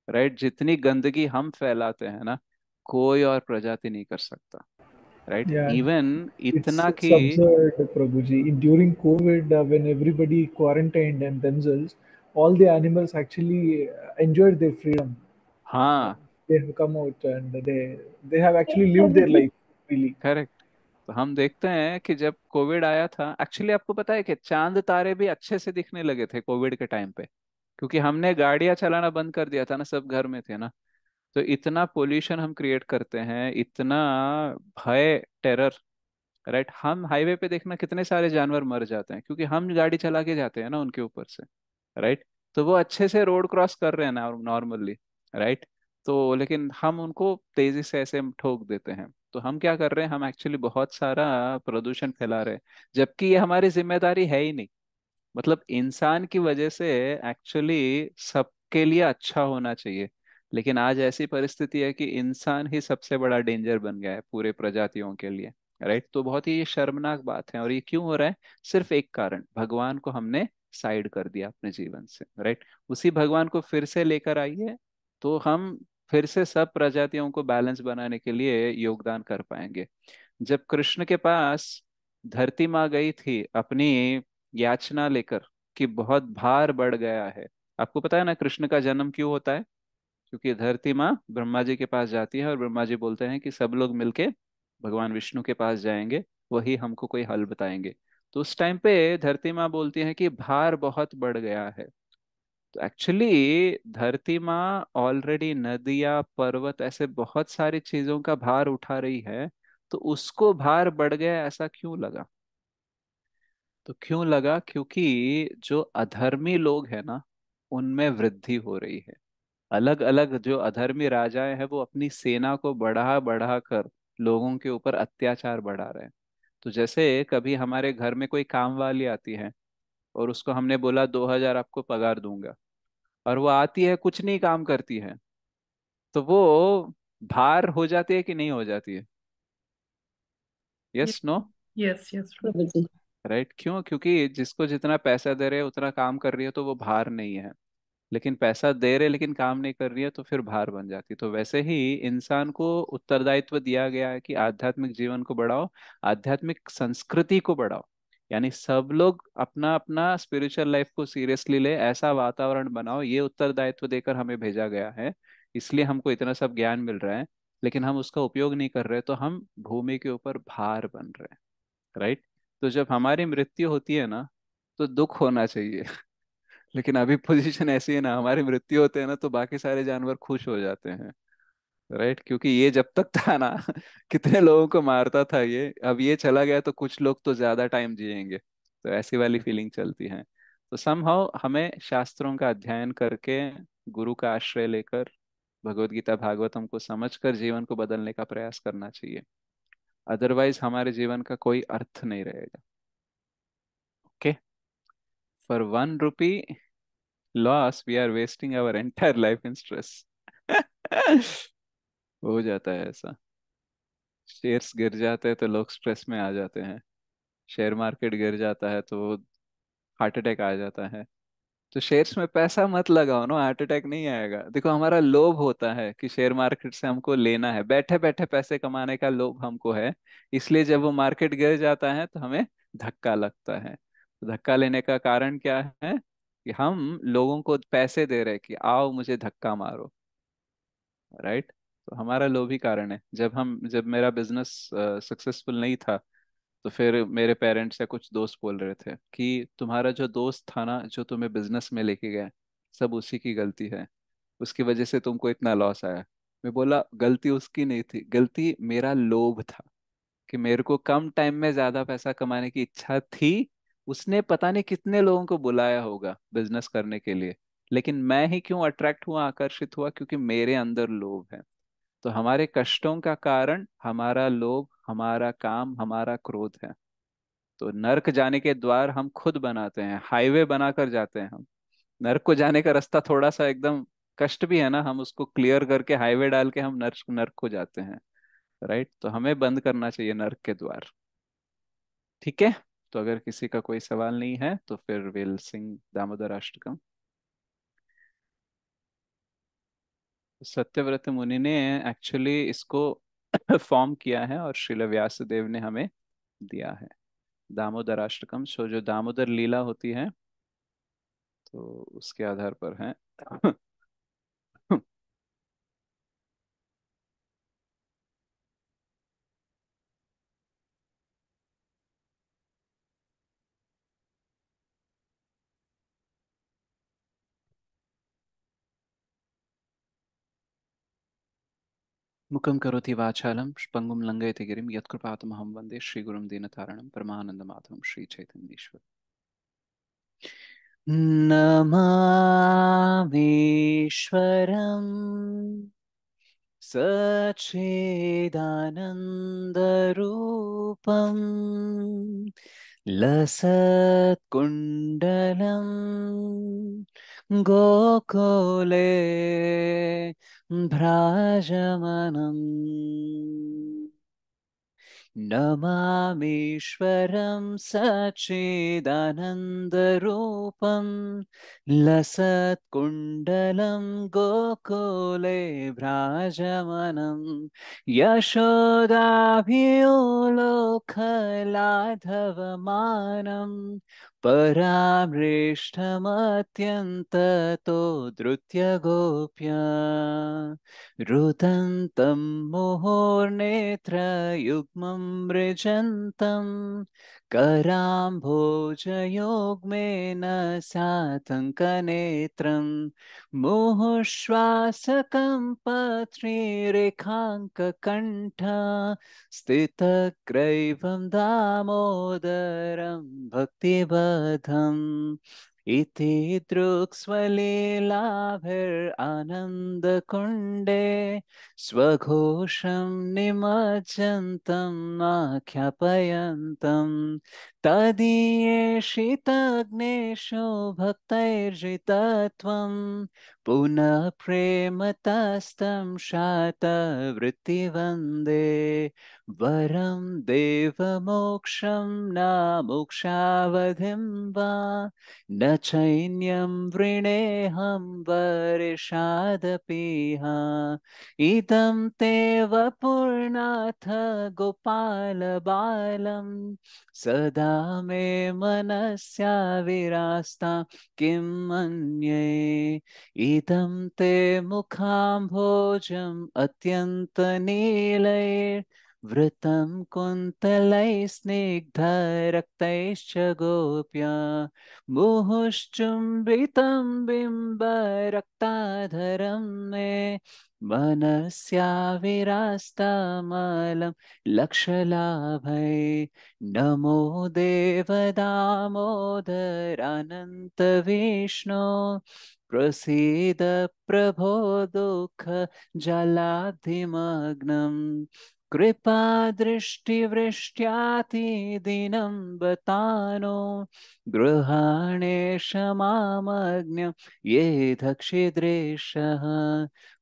राइट, जितनी गंदगी हम फैलाते हैं ना, कोई और प्रजाति नहीं कर सकता, राइट। Yeah, इवन इतना it's कि absurd, Prabhuji. During COVID, when everybody quarantined and themselves, all the animals actually enjoyed their freedom. हाँ, They have come out and they have actually lived their life freely. Correct. तो हम देखते हैं कि जब Covid आया था, एक्चुअली आपको पता है कि चांद तारे भी अच्छे से दिखने लगे थे कोविड के टाइम पे, क्योंकि हमने गाड़ियां चलाना बंद कर दिया था ना, सब घर में थे ना। तो इतना पोल्यूशन हम क्रिएट करते हैं, इतना भय, टेरर, राइट। हम हाईवे पे देखना कितने सारे जानवर मर जाते हैं क्योंकि हम गाड़ी चला के जाते हैं ना उनके ऊपर से, राइट। तो वो अच्छे से रोड क्रॉस कर रहे हैं ना नॉर्मली, राइट। तो लेकिन हम उनको तेजी से ऐसे ठोक देते हैं। तो हम क्या कर रहे हैं, हम एक्चुअली बहुत सारा प्रदूषण फैला रहे हैं, जबकि ये हमारी जिम्मेदारी है ही नहीं। मतलब इंसान की वजह से एक्चुअली सबके लिए अच्छा होना चाहिए, लेकिन आज ऐसी परिस्थिति है कि इंसान ही सबसे बड़ा डेंजर बन गया है पूरे प्रजातियों के लिए, राइट। तो बहुत ही शर्मनाक बात है। और ये क्यों हो रहा है? सिर्फ एक कारण, भगवान को हमने साइड कर दिया अपने जीवन से, राइट। उसी भगवान को फिर से लेकर आइए, तो हम फिर से सब प्रजातियों को बैलेंस बनाने के लिए योगदान कर पाएंगे। जब कृष्ण के पास धरती माँ गई थी अपनी याचना लेकर कि बहुत भार बढ़ गया है, आपको पता है ना कृष्ण का जन्म क्यों होता है? क्योंकि धरती माँ ब्रह्मा जी के पास जाती है और ब्रह्मा जी बोलते हैं कि सब लोग मिलके भगवान विष्णु के पास जाएंगे, वही हमको कोई हल बताएंगे। तो उस टाइम पे धरती माँ बोलती है कि भार बहुत बढ़ गया है। तो एक्चुअली धरती माँ ऑलरेडी नदियाँ, पर्वत, ऐसे बहुत सारी चीजों का भार उठा रही है, तो उसको भार बढ़ गया ऐसा क्यों लगा? तो क्यों लगा? क्योंकि जो अधर्मी लोग हैं ना, उनमें वृद्धि हो रही है। अलग अलग जो अधर्मी राजाएं हैं वो अपनी सेना को बढ़ा बढ़ा कर लोगों के ऊपर अत्याचार बढ़ा रहे हैं। तो जैसे कभी हमारे घर में कोई काम वाली आती है और उसको हमने बोला 2,000 आपको पगार दूंगा, और वो आती है कुछ नहीं काम करती है, तो वो भार हो जाती है कि नहीं हो जाती है? Yes, no? Yes yes. Right. क्यों? क्योंकि जिसको जितना पैसा दे रहे हैं उतना काम कर रही है तो वो भार नहीं है। लेकिन पैसा दे रहे लेकिन काम नहीं कर रही है तो फिर भार बन जाती है। तो वैसे ही इंसान को उत्तरदायित्व दिया गया है कि आध्यात्मिक जीवन को बढ़ाओ, आध्यात्मिक संस्कृति को बढ़ाओ। यानी सब लोग अपना अपना स्पिरिचुअल लाइफ को सीरियसली ले, ऐसा वातावरण बनाओ, ये उत्तरदायित्व देकर हमें भेजा गया है। इसलिए हमको इतना सब ज्ञान मिल रहा है, लेकिन हम उसका उपयोग नहीं कर रहे, तो हम भूमि के ऊपर भार बन रहे हैं, राइट। तो जब हमारी मृत्यु होती है ना, तो दुख होना चाहिए। लेकिन अभी पोजीशन ऐसी है ना, हमारी मृत्यु होते हैं ना तो बाकी सारे जानवर खुश हो जाते हैं, राइट। क्योंकि ये जब तक था ना कितने लोगों को मारता था ये, अब ये चला गया तो कुछ लोग तो ज्यादा टाइम जिएंगे। तो ऐसी वाली फीलिंग चलती है। तो समहाउ हमें शास्त्रों का अध्ययन करके, गुरु का आश्रय लेकर, भगवत गीता भागवतम को समझकर जीवन को बदलने का प्रयास करना चाहिए। अदरवाइज हमारे जीवन का कोई अर्थ नहीं रहेगा। Okay. For 1 rupee loss we are wasting our entire life in stress. हो जाता है ऐसा। शेयर्स गिर जाते हैं तो लोग स्ट्रेस में आ जाते हैं, शेयर मार्केट गिर जाता है तो हार्ट अटैक आ जाता है। तो शेयर्स में पैसा मत लगाओ ना, हार्ट अटैक नहीं आएगा। देखो हमारा लोभ होता है कि शेयर मार्केट से हमको लेना है, बैठे बैठे पैसे कमाने का लोभ हमको है। इसलिए जब वो मार्केट गिर जाता है तो हमें धक्का लगता है। तो धक्का लेने का कारण क्या है कि हम लोगों को पैसे दे रहे हैं कि आओ मुझे धक्का मारो। राइट। तो हमारा लोभ ही कारण है। जब मेरा बिजनेस सक्सेसफुल नहीं था, तो फिर मेरे पेरेंट्स या कुछ दोस्त बोल रहे थे कि तुम्हारा जो दोस्त था ना जो तुम्हें बिजनेस में लेके गया, सब उसी की गलती है, उसकी वजह से तुमको इतना लॉस आया। मैं बोला गलती उसकी नहीं थी, गलती मेरा लोभ था कि मेरे को कम टाइम में ज्यादा पैसा कमाने की इच्छा थी। उसने पता नहीं कितने लोगों को बुलाया होगा बिजनेस करने के लिए, लेकिन मैं ही क्यों अट्रैक्ट हुआ, आकर्षित हुआ, क्योंकि मेरे अंदर लोभ है। तो हमारे कष्टों का कारण हमारा लोभ, हमारा काम, हमारा क्रोध है। तो नर्क जाने के द्वार हम खुद बनाते हैं, हाईवे बनाकर जाते हैं हम। नर्क को जाने का रास्ता थोड़ा सा एकदम कष्ट भी है ना, हम उसको क्लियर करके हाईवे डाल के हम नर्क नर्क को जाते हैं। राइट। तो हमें बंद करना चाहिए नर्क के द्वार। ठीक है। तो अगर किसी का कोई सवाल नहीं है तो फिर विल सिंग दामोदर अष्टकम। सत्यव्रत मुनि ने एक्चुअली इसको फॉर्म किया है और श्रील व्यासदेव ने हमें दिया है। दामोदर अष्टकम सो जो दामोदर लीला होती है तो उसके आधार पर है। मुखं करोति वाचालं पङ्गुं लङ्घयति गिरिं यत्कृपातमहं वन्दे श्रीगुरुं दीनतारणं परमानन्दमाधवं श्रीचैतन्येश्वर। नमामीश्वरम् सच्चिदानन्दरूपम् लसत्कुण्डलं गोकुले भ्राजमानम् नमामीश्वरं सच्चिदानन्दरूपं लसत्कुण्डलं गोकुले भ्राजमानं यशोदाभियोलोकलाघवमानं परामृष्टमत्यन्ततो धृत्य रुदन्तं मुहुर्नेत्रयुग्मं मृजन्तं कराम्भोजयुग्मेन सातङ्कनेत्रं मुहुश्वासकम्पत्रिरेखाङ्ककण्ठ स्थितग्रैवं दामोदरं भक्तिबधम् इति दृक्स्वलीलाभिरानन्दकुण्डे स्वघोषं निमज्जन्तम् आख्यापयन्तम् तदीयेषितग्नेषु भक्तैर्जितत्वं पुनः प्रेमतस्तं शातवृत्तिवन्दे वरं देवमोक्षं न मोक्षावधिं वा न चैन्यं वृणेऽहं वर्षादपीह इदं ते वपुर्नाथ गोपालबालं सदा मे मनस्या विरास्ता किं मन्ये इदं ते मुखाम्भोजम् अत्यन्तनीलैर्वृतं कुन्तलैः स्निग्धरक्तैश्च गोप्या मुहुश्चुम्बितं बिम्बरक्ताधरं मे मनस्या विरास्तामलं लक्षलाभै नमो देवदामोदरानन्तविष्णो प्रसीद प्रभो दुःख जलाधिमग्नम् कृपादृष्टिवृष्ट्यातिदिनं बतानो गृहाणेश मामज्ञं ये दक्षिद्रेशः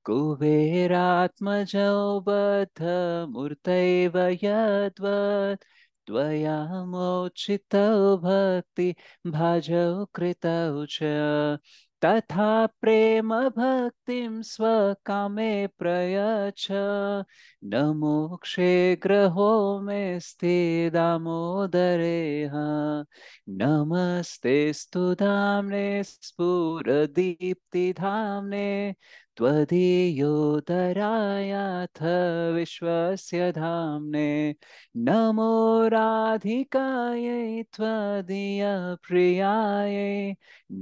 कुबेरात्मजौ बद्धमूर्तैव यद्वत् त्वया मोचितौ भक्ति भाजौ कृतौ च तथा प्रेम भक्तिं स्वकामे प्रयच्छ न मोक्षे ग्रहो मे दामोदरेह नमस्ते स्तुधाम्ने स्फुरदीप्तिधाम्ने त्वदीयोदरायाथ विश्वस्य धाम्ने नमो राधिकायै त्वदीयप्रियायै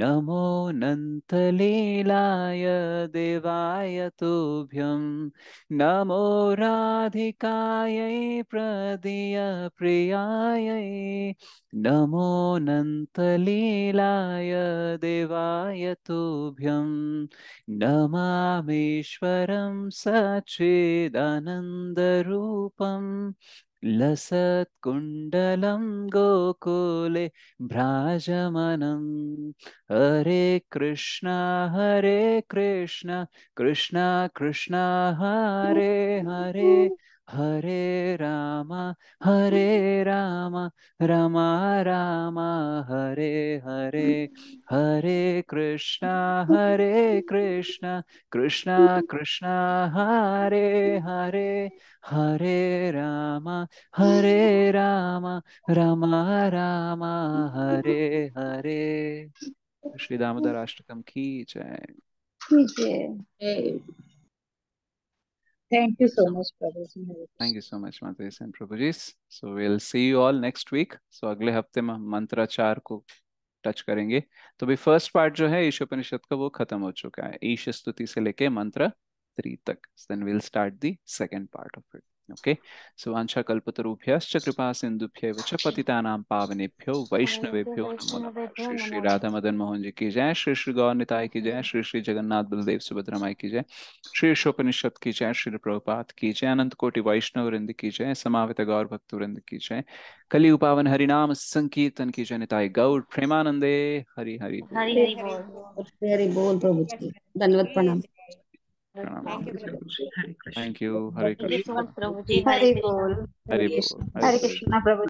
नमो नन्तलीलाय देवाय तुभ्यं नमो राधिकायै प्रदीयप्रियायै नमो नन्तलीलाय देवाय तुभ्यं नमामीश्वरं सच्चिदानन्दरूपं लसत्कुण्डलं गोकुले भ्राजमानं हरे कृष्णा कृष्णा कृष्णा हरे हरे हरे राम राम राम हरे हरे हरे कृष्णा कृष्णा कृष्णा हरे हरे हरे राम राम राम राम हरे हरे। श्री दामोदर अष्टकम की जय। Thank you so much prabhu ji. Thank you so much mata ji and prabhu ji. So will see you all next week. So अगले हफ्ते में मंत्राचार को टच करेंगे। तो भी फर्स्ट पार्ट जो है ईशोपनिषद का वो खत्म हो चुका है, ईश स्तुति से लेके मंत्र 3 तक। Then will start the second part of it. Okay. So वांछा कल्पतरुभ्यश्च कृपा सिंधुभ्यैव च पतितानां पावनेभ्यो वैष्णवेभ्यो नमो नमः। श्री श्री राधा मदन मोहन जी की जय, श्री श्री गौर निताय की जय, श्री श्री जगन्नाथ बलदेव सुभद्रा माई की जय, श्री ईशोपनिषद की जय, श्री प्रभुपाद की जय, अनंत कोटि वैष्णव वृंद की जय, समावित गौर भक्त वृंद की जय, कलि पावन हरिनाम संकीर्तन की जय, निताय गौर प्रेमानंदे। हरि हरि बोल। हरि हरि बोल। हरि बोल प्रभु जी, दंडवत प्रणाम। प्रणाम thank mata you ji. Prabhu ji. Hare Krishna. Thank you. Hare thank you so Krishna. Much prabhu ji. Hare Hari Krishna. बोल। हरि बोल। हरे हरे बोल। कृष्णा प्रभु।